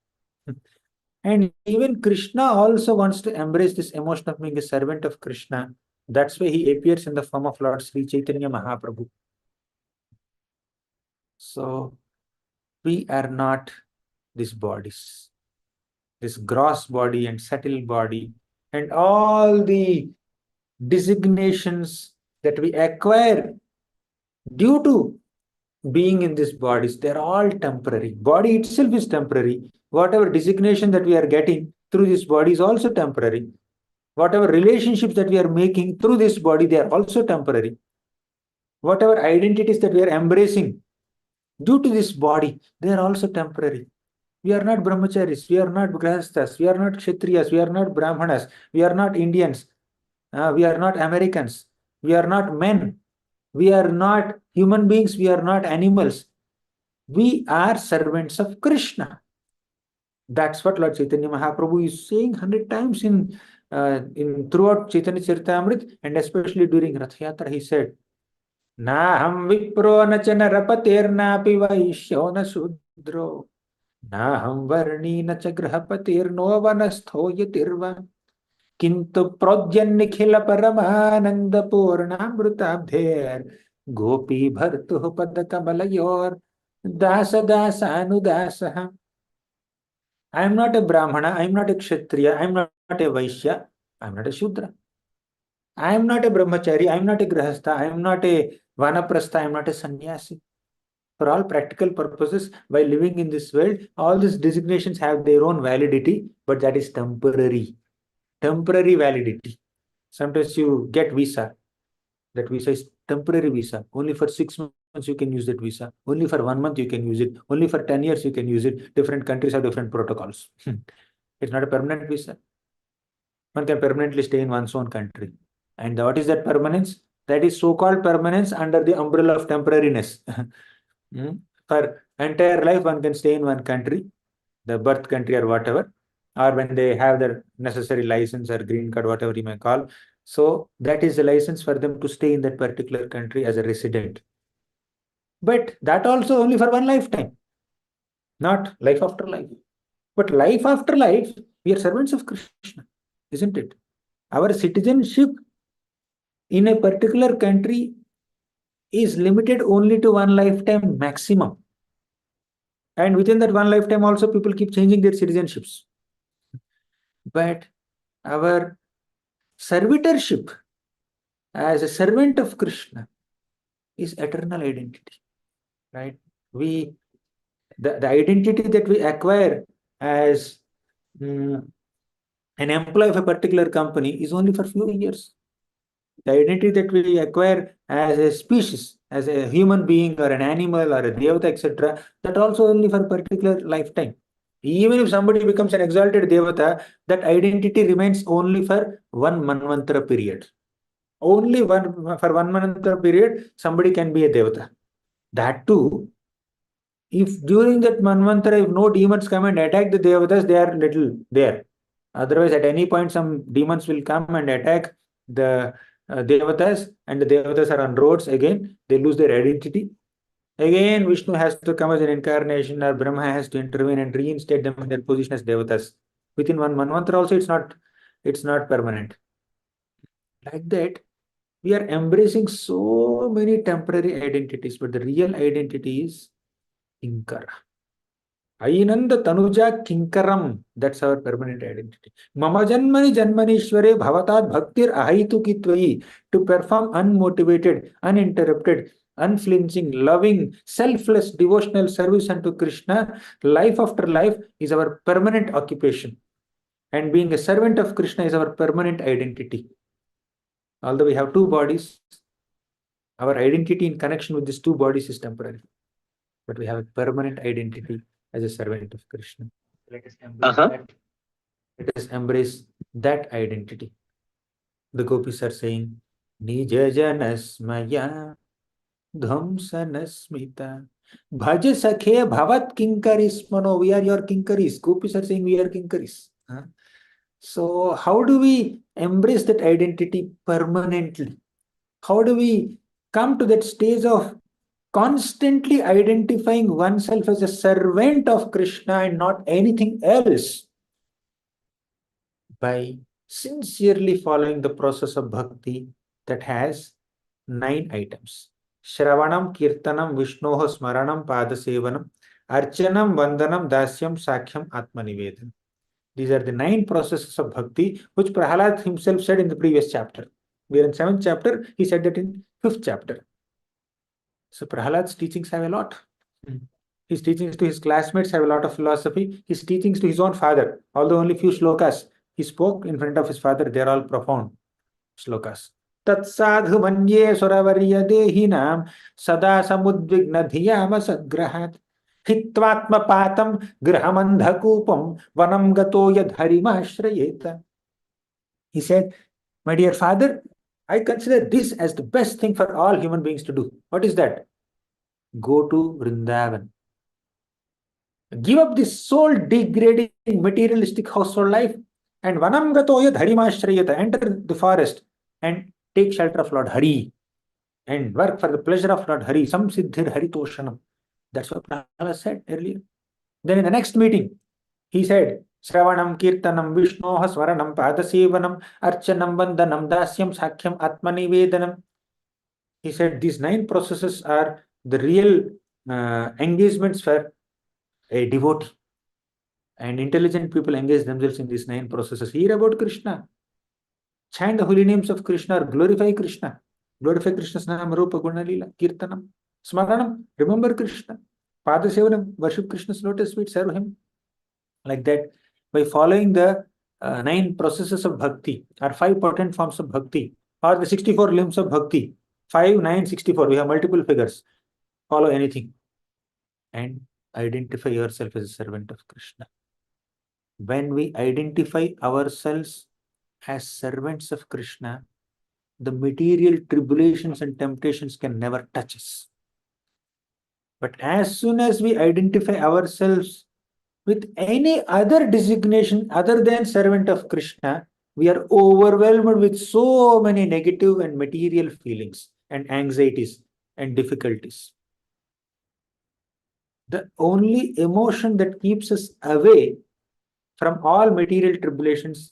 And even Krishna also wants to embrace this emotion of being a servant of Krishna. That's why he appears in the form of Lord Sri Chaitanya Mahaprabhu. So we are not these bodies, this gross body and subtle body, and all the designations that we acquire due to being in these bodies, they're all temporary. Body itself is temporary. Whatever designation that we are getting through this body is also temporary. Whatever relationships that we are making through this body, they are also temporary. Whatever identities that we are embracing due to this body, they are also temporary. We are not brahmacharis, we are not grahasthas, we are not kshatriyas, we are not brahmanas, we are not Indians, we are not Americans, we are not men, we are not human beings, we are not animals. We are servants of Krishna. That's what Lord Chaitanya Mahaprabhu is saying 100 times in throughout Chaitanya Charitamrita, and especially during Rath Yatra. He said, "Naham vipro na cha narapatirnapi vaishyo na sudro, naham varni na cha grahapatirno vanastho yatirva, kintu prodyannikhila paramananda purnamrutabdher gopi bhartuh padakabalayor dasa dasa anudasaha." I am not a Brahmana, I am not a Kshatriya, I am not a Vaishya, I am not a Shudra. I am not a Brahmachari, I am not a Grahastha, I am not a Vanaprastha, I am not a Sannyasi. For all practical purposes, while living in this world, all these designations have their own validity, but that is temporary. Temporary validity. Sometimes you get visa. That visa is temporary visa. Only for 6 months you can use that visa. Only for 1 month you can use it. Only for 10 years you can use it. Different countries have different protocols. It's not a permanent visa. One can permanently stay in one's own country. And what is that permanence? That is so-called permanence under the umbrella of temporariness. For entire life, one can stay in one country, the birth country or whatever, or when they have their necessary license or green card, whatever you may call. So that is the license for them to stay in that particular country as a resident. But that also only for one lifetime, not life after life. But life after life, we are servants of Krishna, isn't it? Our citizenship in a particular country is limited only to one lifetime maximum. And within that one lifetime also, people keep changing their citizenships. But our servitorship as a servant of Krishna is eternal identity, right? The identity that we acquire as an employee of a particular company is only for few years. The identity that we acquire as a species, as a human being or an animal or a devata, etc., that also only for a particular lifetime. Even if somebody becomes an exalted devata, that identity remains only for one manvantara period. Only for one manvantara period, somebody can be a devata. That too, if during that manvantara, if no demons come and attack the devatas, they are little there. Otherwise, at any point, some demons will come and attack the devatas, and the devatas are on roads again. They lose their identity. Again, Vishnu has to come as an incarnation, or Brahma has to intervene and reinstate them in their position as devatas. Within one manvantara also, it's not permanent. Like that, we are embracing so many temporary identities, but the real identity is Kinkara. Ainanda Tanuja Kinkaram. That's our permanent identity. Mama Janmani Janmanishware Bhavatad Bhaktir Ahaitu Kitvayi. To perform unmotivated, uninterrupted, unflinching, loving, selfless devotional service unto Krishna, life after life, is our permanent occupation. And being a servant of Krishna is our permanent identity. Although we have two bodies, our identity in connection with these two bodies is temporary. But we have a permanent identity as a servant of Krishna. Let us embrace that. Let us embrace that identity. The gopis are saying, Nija janasmaya dhamsanasmita bhaj sakhe bhavat kinkaris mano. We are your kinkaris. Gopis are saying we are kinkaris. So how do we embrace that identity permanently? How do we come to that stage of constantly identifying oneself as a servant of Krishna and not anything else? By sincerely following the process of bhakti that has 9 items. Shravanam, Kirtanam, Vishnoha, Smaranam, Padasevanam, Archanam, Vandanam, Dasyam, Sakhyam, Atmanivedanam. These are the 9 processes of bhakti, which Prahalad himself said in the previous chapter. We are in 7th chapter, he said that in 5th chapter. So Prahalad's teachings have a lot. His teachings to his classmates have a lot of philosophy. His teachings to his own father, although only few shlokas he spoke in front of his father, they are all profound shlokas. Tatsadhu manye suravarya dehinam sada samudvigna dhiyama sadgrahat hitvatma patam grahamandhakupam vanam gato yadharimashrayeta. He said, my dear father, I consider this as the best thing for all human beings to do. What is that? Go to Vrindavan. Give up this soul degrading materialistic household life and vanam gatoya dharimashrayata. Enter the forest and take shelter of Lord Hari and work for the pleasure of Lord Hari. Sam siddhir haritoshanam. That's what Prahlad said earlier. Then in the next meeting, he said, Shravanam, Kirtanam, Vishnoha, Swaranam, Padasevanam, Archanam, Vandanam, Dasyam, Sakhyam, Atmanivedanam. He said these 9 processes are the real engagements for a devotee. And intelligent people engage themselves in these 9 processes. Hear about Krishna. Chant the holy names of Krishna or glorify Krishna. Glorify Krishna's name, Rupa, Guna, Lila, Kirtanam. Smaranam, remember Krishna. Padasevanam, worship Krishna's lotus feet, serve him. Like that, by following the 9 processes of bhakti, or 5 potent forms of bhakti, or the 64 limbs of bhakti, 5, 9, 64, we have multiple figures. Follow anything and identify yourself as a servant of Krishna. When we identify ourselves as servants of Krishna, the material tribulations and temptations can never touch us. But as soon as we identify ourselves with any other designation other than servant of Krishna, we are overwhelmed with so many negative and material feelings and anxieties and difficulties. The only emotion that keeps us away from all material tribulations,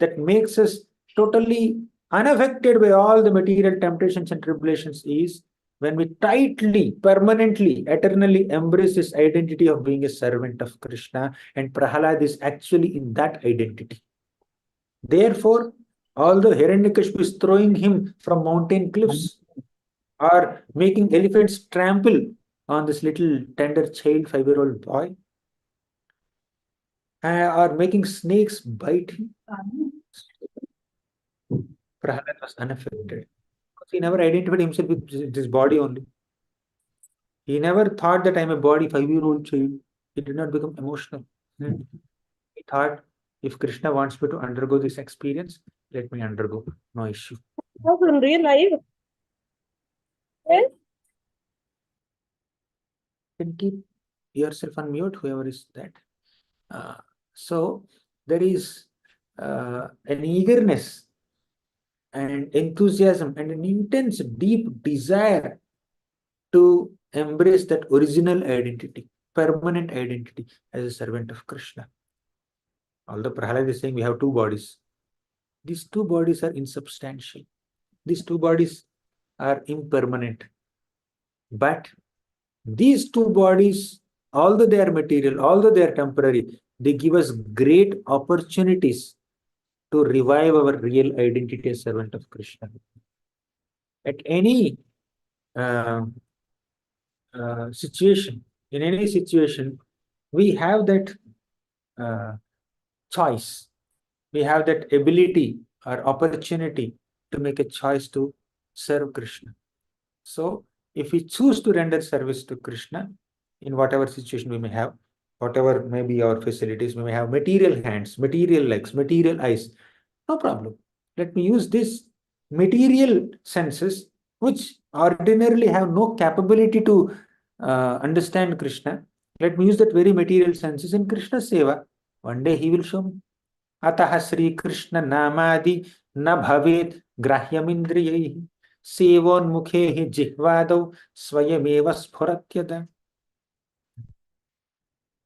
that makes us totally unaffected by all the material temptations and tribulations, is when we tightly, permanently, eternally embrace this identity of being a servant of Krishna, and Prahalad is actually in that identity. Therefore, although Hiranyakashipu is throwing him from mountain cliffs or making elephants trample on this little tender child, 5-year-old boy, or making snakes bite him, Prahalad was unaffected. Because he never identified himself with this body only. He never thought that I'm a body, 5-year-old child. He did not become emotional. He thought, if Krishna wants me to undergo this experience, let me undergo. No issue. How in real life? Yes. You can keep yourself on mute, whoever is that. So there is an eagerness and enthusiasm and an intense, deep desire to embrace that original identity, permanent identity as a servant of Krishna. Although Prahlad is saying we have two bodies, these two bodies are insubstantial. These two bodies are impermanent. But these two bodies, although they are material, although they are temporary, they give us great opportunities to revive our real identity as servant of Krishna. At any uh, situation, in any situation, we have that uh, choice. We have that ability or opportunity to make a choice to serve Krishna. So, if we choose to render service to Krishna in whatever situation we may have, whatever may be our facilities, we may have material hands, material legs, material eyes, no problem. Let me use these material senses, which ordinarily have no capability to understand Krishna. Let me use that very material senses in Krishna Seva. One day he will show me. अतः श्री कृष्ण नामादि न भवेत् ग्राह्यमिन्द्रियैः सेवोन्मुखे हि जिह्वादौ स्वयमेव स्फुरत्यत.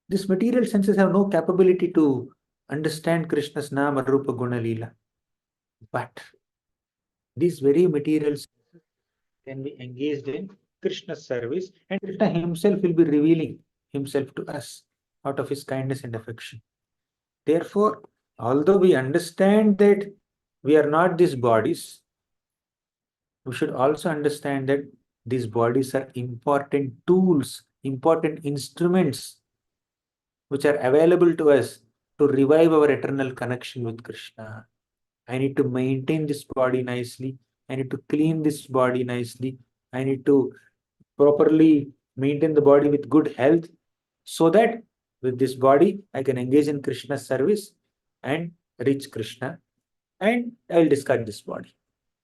These material senses have no capability to understand Krishna's Nama Rupa Guna Leela. But these very material senses can be engaged in Krishna's service, and Krishna himself will be revealing himself to us out of his kindness and affection. Therefore, although we understand that we are not these bodies, we should also understand that these bodies are important tools, important instruments which are available to us to revive our eternal connection with Krishna. I need to maintain this body nicely. I need to clean this body nicely. I need to properly maintain the body with good health, so that with this body I can engage in Krishna's service and reach Krishna, and I will discard this body.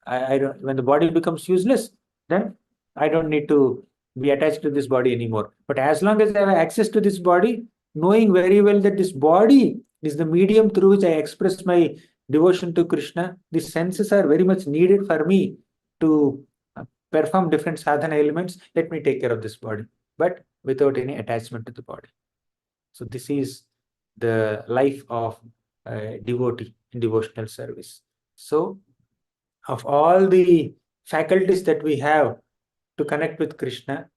I don't, when the body becomes useless, then I don't need to be attached to this body anymore. But as long as I have access to this body, knowing very well that this body is the medium through which I express my devotion to Krishna, these senses are very much needed for me to perform different sadhana elements. Let me take care of this body, but without any attachment to the body. So this is the life of a devotee in devotional service. So of all the faculties that we have to connect with Krishna,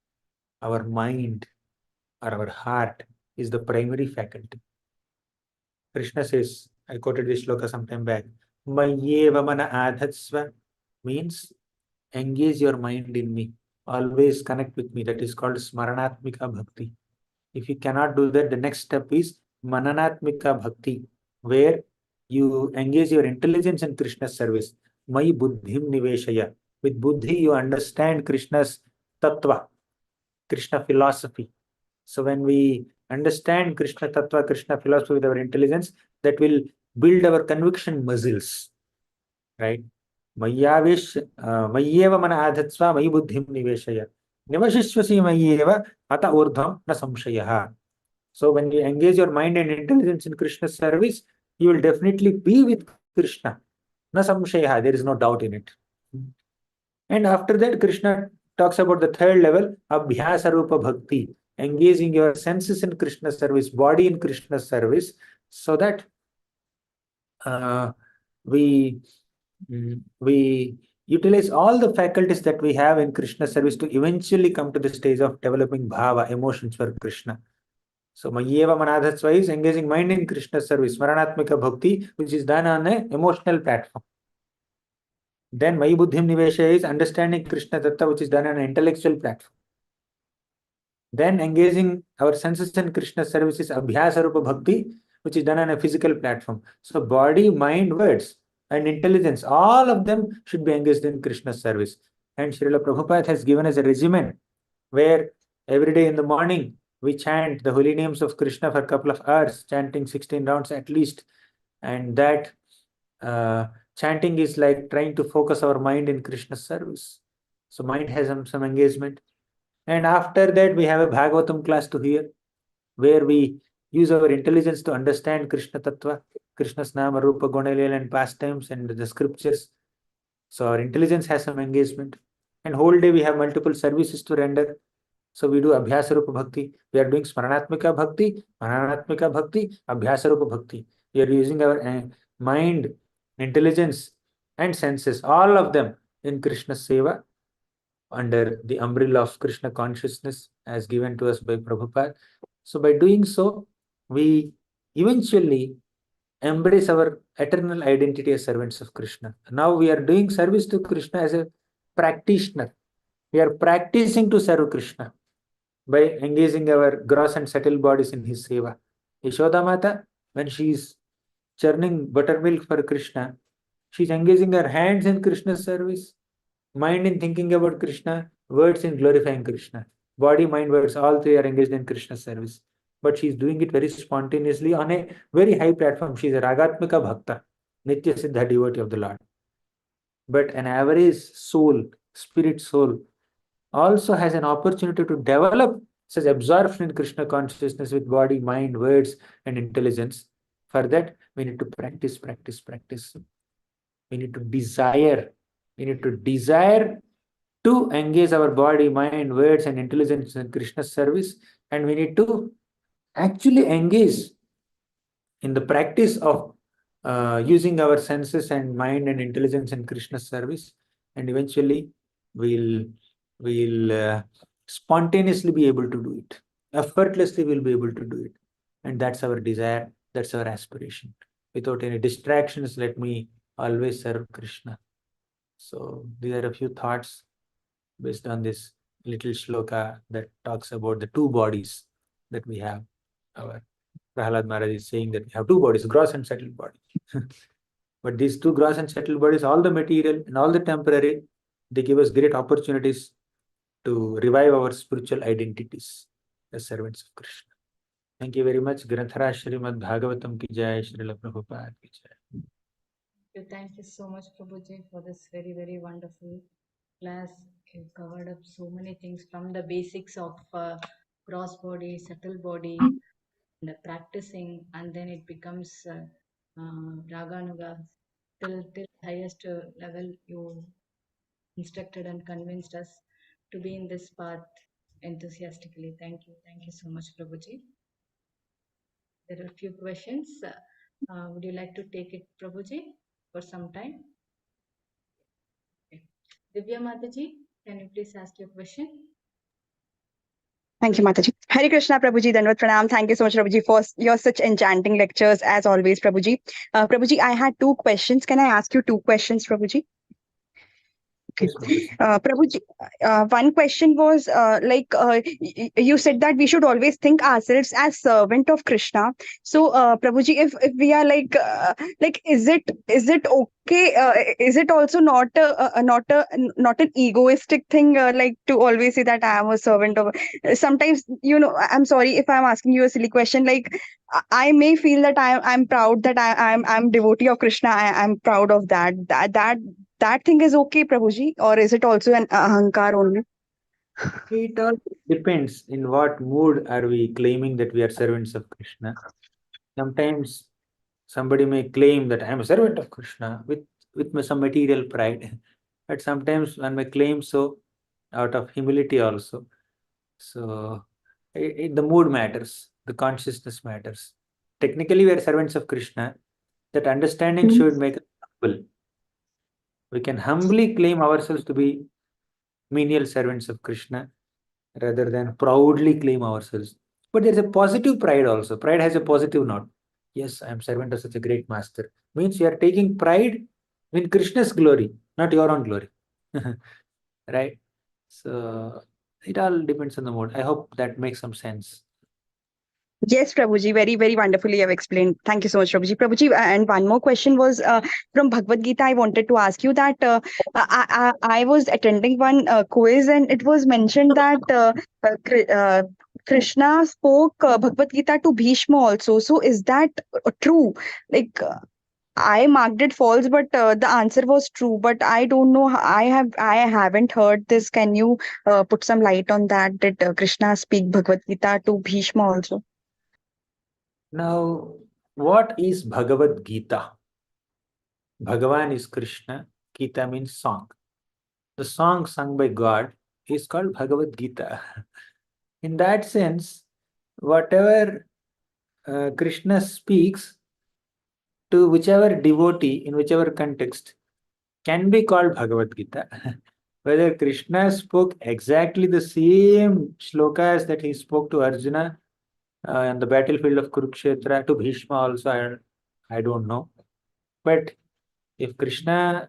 our mind or our heart is the primary faculty. Krishna says, I quoted this shloka sometime back, Mayyeva mana adhatsva, means engage your mind in me, always connect with me. That is called smaranatmika bhakti. If you cannot do that, the next step is mananatmika bhakti, where you engage your intelligence in Krishna's service. Mai buddhim niveshaya. With buddhi, you understand Krishna's tattva, Krishna philosophy. So when we understand Krishna tattva, Krishna philosophy with our intelligence, that will build our conviction muscles, right? Mayyeva mana adhatsva mayi buddhim niveshaya. Nivashishvasi mayyeva ata urdham na samshayaha. So when you engage your mind and intelligence in Krishna's service, you will definitely be with Krishna. Na samshayaha, there is no doubt in it. And after that, Krishna talks about the third level, abhyasa rupa bhakti, engaging your senses in Krishna's service, body in Krishna's service, so that we utilize all the faculties that we have in Krishna service to eventually come to the stage of developing bhava, emotions for Krishna. So Mayyeva Manadhatsva is engaging mind in Krishna service, Smaranatmika Bhakti, which is done on an emotional platform. Then Mayi Buddhim Nivesha is understanding Krishna Tattva, which is done on an intellectual platform. Then engaging our senses in Krishna service is Abhyasa Rupa Bhakti, which is done on a physical platform. So body, mind, words, and intelligence, all of them should be engaged in Krishna service. And Srila Prabhupada has given us a regimen where every day in the morning we chant the holy names of Krishna for a couple of hours, chanting 16 rounds at least. And that chanting is like trying to focus our mind in Krishna's service. So mind has some engagement. And after that, we have a Bhagavatam class to hear, where we use our intelligence to understand Krishna Tattva, Krishna's Nama, Rupa, Gunalila, and pastimes and the scriptures. So our intelligence has some engagement. And whole day we have multiple services to render. So we do Abhyasa Rupa Bhakti. We are doing Smaranatmika Bhakti, Mananatmika Bhakti, Abhyasa Rupa Bhakti. We are using our mind, intelligence, and senses, all of them in Krishna Seva under the umbrella of Krishna consciousness as given to us by Prabhupada. So by doing so, we eventually embrace our eternal identity as servants of Krishna. Now we are doing service to Krishna as a practitioner. We are practicing to serve Krishna by engaging our gross and subtle bodies in his seva. Yashoda Mata, when she is churning buttermilk for Krishna, she is engaging her hands in Krishna's service, mind in thinking about Krishna, words in glorifying Krishna. Body, mind, words, all three are engaged in Krishna's service. But she is doing it very spontaneously on a very high platform. She is a Ragatmika Bhakta, Nitya Siddha devotee of the Lord. But an average soul, spirit soul, also has an opportunity to develop such absorption in Krishna consciousness with body, mind, words, and intelligence. For that, we need to practice, practice, practice. We need to desire. We need to desire to engage our body, mind, words, and intelligence in Krishna's service. And we need to actually engage in the practice of using our senses and mind and intelligence in Krishna's service. And eventually, we'll spontaneously be able to do it. Effortlessly, we'll be able to do it. And that's our desire. That's our aspiration. Without any distractions, let me always serve Krishna. So these are a few thoughts based on this little shloka that talks about the two bodies that we have. Our Prahlad Maharaj is saying that we have two bodies, gross and subtle body. But these two gross and subtle bodies, all the material and all the temporary, they give us great opportunities to revive our spiritual identities as servants of Krishna. Thank you very much. Granthara Srimad Bhagavatam ki jai, Srila Prabhupada ki jai. Thank you so much, Prabhuji, for this very, very wonderful class. You covered up so many things from the basics of gross body, subtle body, and practicing, and then it becomes Raganuga till highest level. You instructed and convinced us to be in this path enthusiastically. Thank you so much, Prabhuji. There are a few questions. Would you like to take it, Prabhuji, for some time? Okay. Divya Mataji, can you please ask your question? Thank you, Mataji. Hare Krishna, Prabhuji, Dandavat Pranam. Thank you so much, Prabhuji, for your such enchanting lectures, as always, Prabhuji. Prabhuji, I had two questions. Can I ask you two questions, Prabhuji? Okay. Prabhuji, one question was you said that we should always think ourselves as servant of Krishna. So, Prabhuji, if we are is it okay? Is it also not an egoistic thing to always say that I am a servant of? Sometimes I'm sorry if I'm asking you a silly question. I may feel that I'm proud that I'm devotee of Krishna. I'm proud of that thing is okay, Prabhuji, or is it also an ahankar only? It all depends in what mood are we claiming that we are servants of Krishna. Sometimes somebody may claim that I am a servant of Krishna with some material pride, but sometimes one may claim so out of humility also. So the mood matters, the consciousness matters. Technically, we are servants of Krishna. That understanding should make us humble. We can humbly claim ourselves to be menial servants of Krishna rather than proudly claim ourselves. But there's a positive pride also. Pride has a positive note. Yes, I am servant of such a great master. Means you are taking pride in Krishna's glory, not your own glory. Right? So it all depends on the mood. I hope that makes some sense. Yes, Prabhuji, very, very wonderfully you have explained. Thank you so much, Prabhuji. Prabhuji, and one more question was from Bhagavad Gita. I wanted to ask you that I was attending one quiz, and it was mentioned that Krishna spoke Bhagavad Gita to Bhishma also. So is that true? Like I marked it false, but the answer was true. But I don't know. I haven't heard this. Can you put some light on that? Did Krishna speak Bhagavad Gita to Bhishma also? Now, what is Bhagavad Gita? Bhagavan is Krishna, Gita means song. The song sung by God is called Bhagavad Gita. In that sense, whatever Krishna speaks to whichever devotee in whichever context can be called Bhagavad Gita. Whether Krishna spoke exactly the same shlokas that he spoke to Arjuna on the battlefield of Kurukshetra, to Bhishma also, I don't know. But if Krishna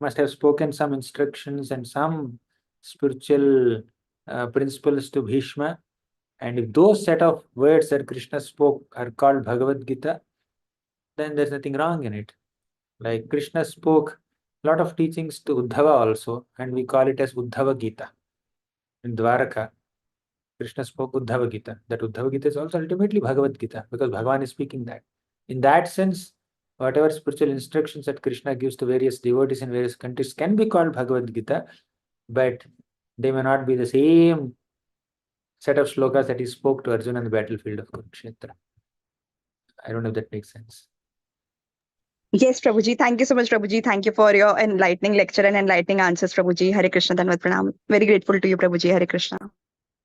must have spoken some instructions and some spiritual principles to Bhishma, and if those set of words that Krishna spoke are called Bhagavad Gita, then there's nothing wrong in it. Like Krishna spoke a lot of teachings to Uddhava also, and we call it as Uddhava Gita. In Dwaraka, Krishna spoke Uddhava Gita. That Uddhava Gita is also ultimately Bhagavad Gita because Bhagavan is speaking that. In that sense, whatever spiritual instructions that Krishna gives to various devotees in various countries can be called Bhagavad Gita, but they may not be the same set of shlokas that he spoke to Arjuna on the battlefield of Kurukshetra. I don't know if that makes sense. Yes, Prabhuji. Thank you so much, Prabhuji. Thank you for your enlightening lecture and enlightening answers, Prabhuji. Hare Krishna, Dhanvat Pranam. Very grateful to you, Prabhuji. Hare Krishna.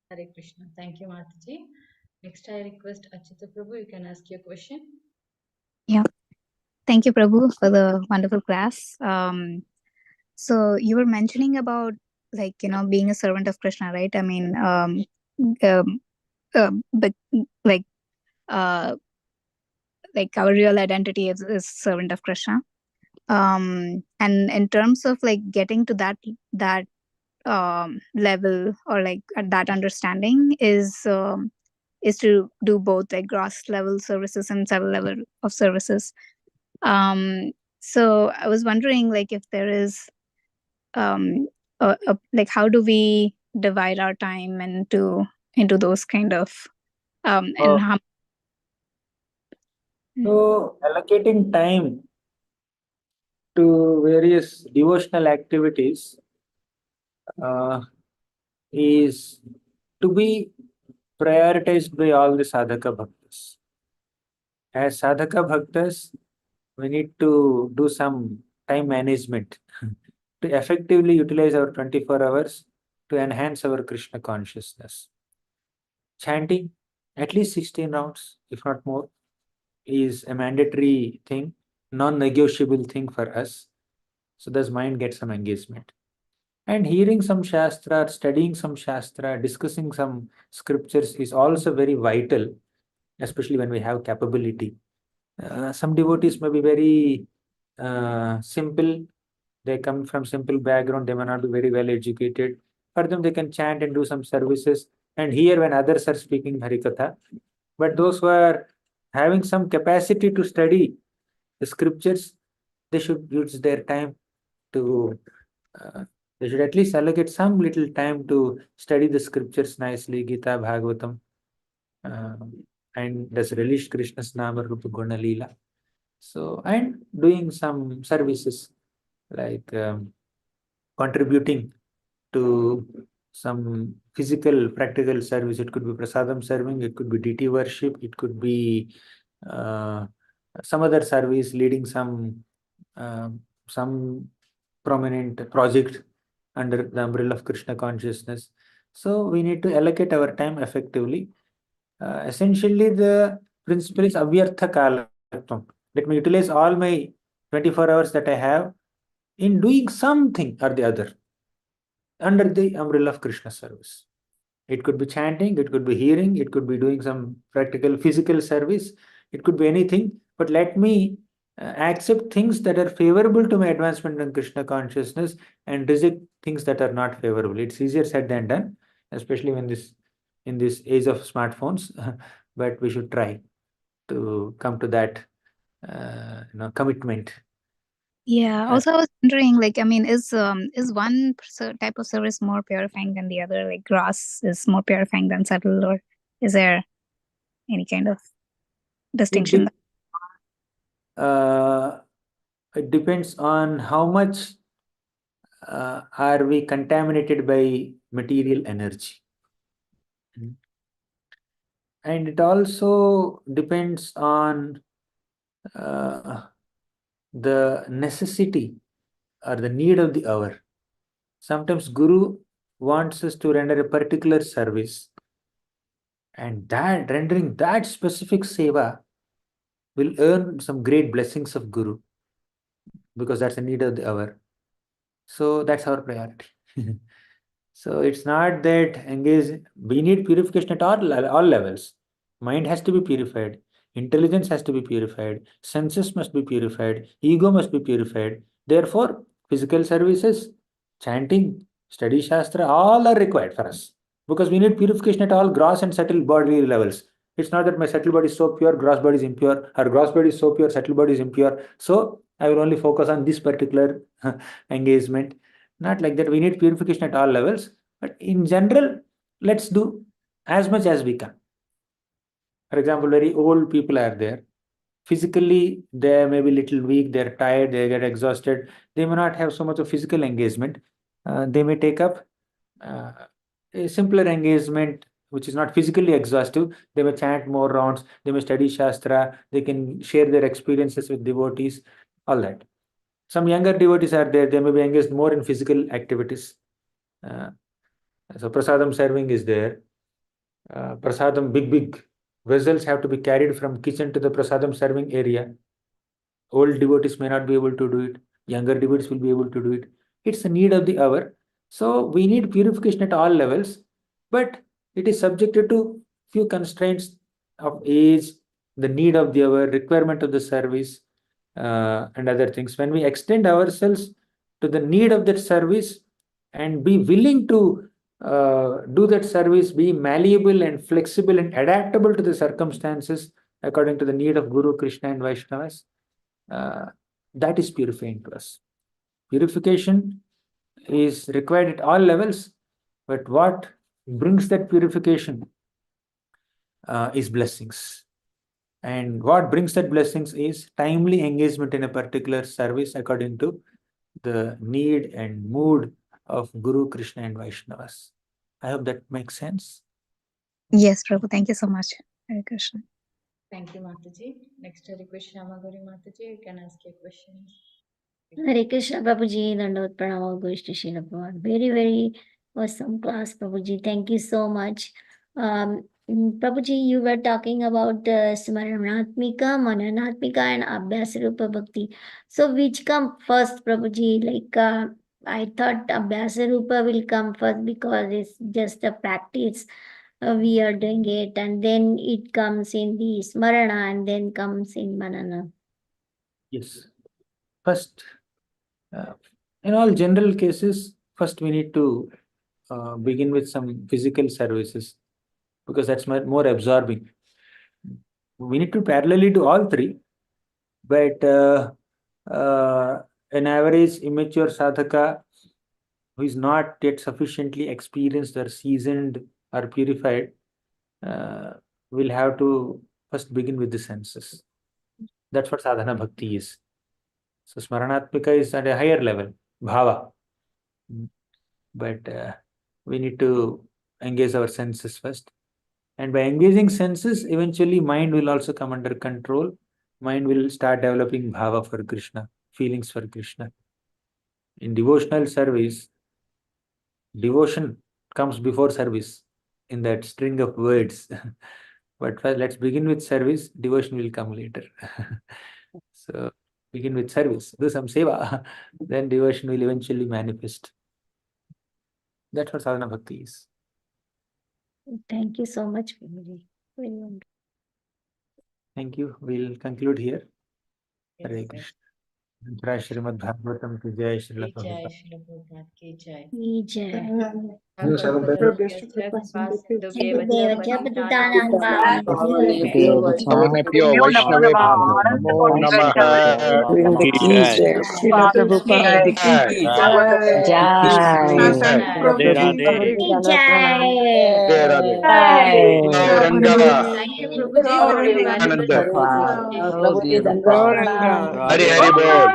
Hare Krishna. Thank you, Mataji. Next, I request Achita Prabhu, you can ask your question. Yeah. Thank you, Prabhu, for the wonderful class. So you were mentioning about being a servant of Krishna, right? I mean, but like uh, our real identity is servant of Krishna. And in terms of getting to that level or that understanding is to do both gross level services and subtle level of services. So I was wondering if there is how do we divide our time into those kind of and how So allocating time to various devotional activities is to be prioritized by all the sadhaka bhaktas. As sadhaka bhaktas, we need to do some time management to effectively utilize our 24 hours to enhance our Krishna consciousness. Chanting at least 16 rounds, if not more, is a mandatory thing, non-negotiable thing for us. So does mind get some engagement. And hearing some Shastra, studying some Shastra, discussing some scriptures is also very vital, especially when we have capability. Some devotees may be very simple. They come from simple background. They may not be very well educated. For them, they can chant and do some services and hear when others are speaking Harikatha. But those who are having some capacity to study the scriptures, they should use their time to they should at least allocate some little time to study the scriptures nicely, Gita, Bhagavatam, uh, and thus relish Krishna's Nama Rupa Guna Leela. So, and doing some services like contributing to some physical, practical service. It could be prasadam serving, it could be deity worship, it could be uh, some other service leading some prominent project under the umbrella of Krishna consciousness. So we need to allocate our time effectively. Essentially, the principle is avyartha kalatvam. Let me utilize all my 24 hours that I have in doing something or the other under the umbrella of Krishna service. It could be chanting, it could be hearing, it could be doing some practical physical service, it could be anything. But let me accept things that are favorable to my advancement in Krishna consciousness and reject things that are not favorable. It's easier said than done, especially when in this age of smartphones. But we should try to come to that commitment. yeah. Also, I was wondering, I mean, is one type of service more purifying than the other? Like grass is more purifying than subtle, or is there any kind of distinction? It depends on how much are we contaminated by material energy. And it also depends on the necessity or the need of the hour. Sometimes Guru wants us to render a particular service And that rendering that specific seva will earn some great blessings of Guru, because that's the need of the hour. So that's our priority. So it's not that we need purification at all levels. Mind has to be purified, intelligence has to be purified, senses must be purified, ego must be purified. Therefore, physical services, chanting, study shastra, all are required for us, because we need purification at all gross and subtle bodily levels. It's not that my subtle body is so pure, gross body is impure, or gross body is so pure, subtle body is impure. So I will only focus on this particular engagement. Not like that. We need purification at all levels. But in general, let's do as much as we can. For example, very old people are there. Physically, they may be little weak, they're tired, they get exhausted. They may not have so much of physical engagement. They may take up a simpler engagement which is not physically exhaustive. They may chant more rounds, they may study Shastra, they can share their experiences with devotees, all that. Some younger devotees are there, they may be engaged more in physical activities. So prasadam serving is there. Prasadam, big vessels have to be carried from kitchen to the prasadam serving area. Old devotees may not be able to do it. Younger devotees will be able to do it. It's a need of the hour. So we need purification at all levels, but it is subjected to few constraints of age, the need of the hour, requirement of the service, and other things. When we extend ourselves to the need of that service and be willing to do that service, be malleable and flexible and adaptable to the circumstances according to the need of Guru, Krishna, and Vaishnavas, that is purifying to us. Purification is required at all levels, but what brings that purification is blessings. And what brings that blessings is timely engagement in a particular service according to the need and mood of Guru, Krishna, and Vaishnavas. I hope that makes sense. Yes, Prabhu. Thank you so much. Hare Krishna. Thank you, Mataji. Next, I request Shamaguri Mataji. You can ask your questions. Hare Krishna, Prabhuji, Dandavat Pranam goes to Srila Prabhupada. Very, very awesome class, Prabhuji. Thank you so much. Prabhuji, you were talking about Smaranatmika, Mananatmika, and Abhyasarupa Bhakti. So, which come first, Prabhuji? Like, I thought Abhyasarupa will come first because it's just a practice. We are doing it, and then it comes in the Smarana, and then comes in Manana. Yes. First, in all general cases, first we need to begin with some physical services, because that's more absorbing. We need to parallelly do all three, but an average immature sadhaka who is not yet sufficiently experienced or seasoned or purified will have to first begin with the senses. That's what sadhana bhakti is. So smaranatmika is at a higher level, bhava. But we need to engage our senses first. And by engaging senses, eventually mind will also come under control. Mind will start developing bhava for Krishna, feelings for Krishna. In devotional service, devotion comes before service in that string of words. But first, let's begin with service, devotion will come later. So begin with service, do some seva, then devotion will eventually manifest. That's what sadhana bhakti is. Thank you so much, Prabhuji. Very wonderful. Thank you. We'll conclude here. Yes, Hare sir. Krishna. Jai Srimad Bhagavatam ki jai, Srila Ki jai, Prabhupada. Srila Prabhupada ki jai. Vijay. Pyo Vaishnave Namo Namaha. Srila Prabhupada ki Jai. Radhe Radhe. Radhe Radhe. Jai. Gauranga. Thank you, Prabhuji, for your valuable Ananda. presentation. Prabhuji, Dandavata Pranam. Hari Hari Bol.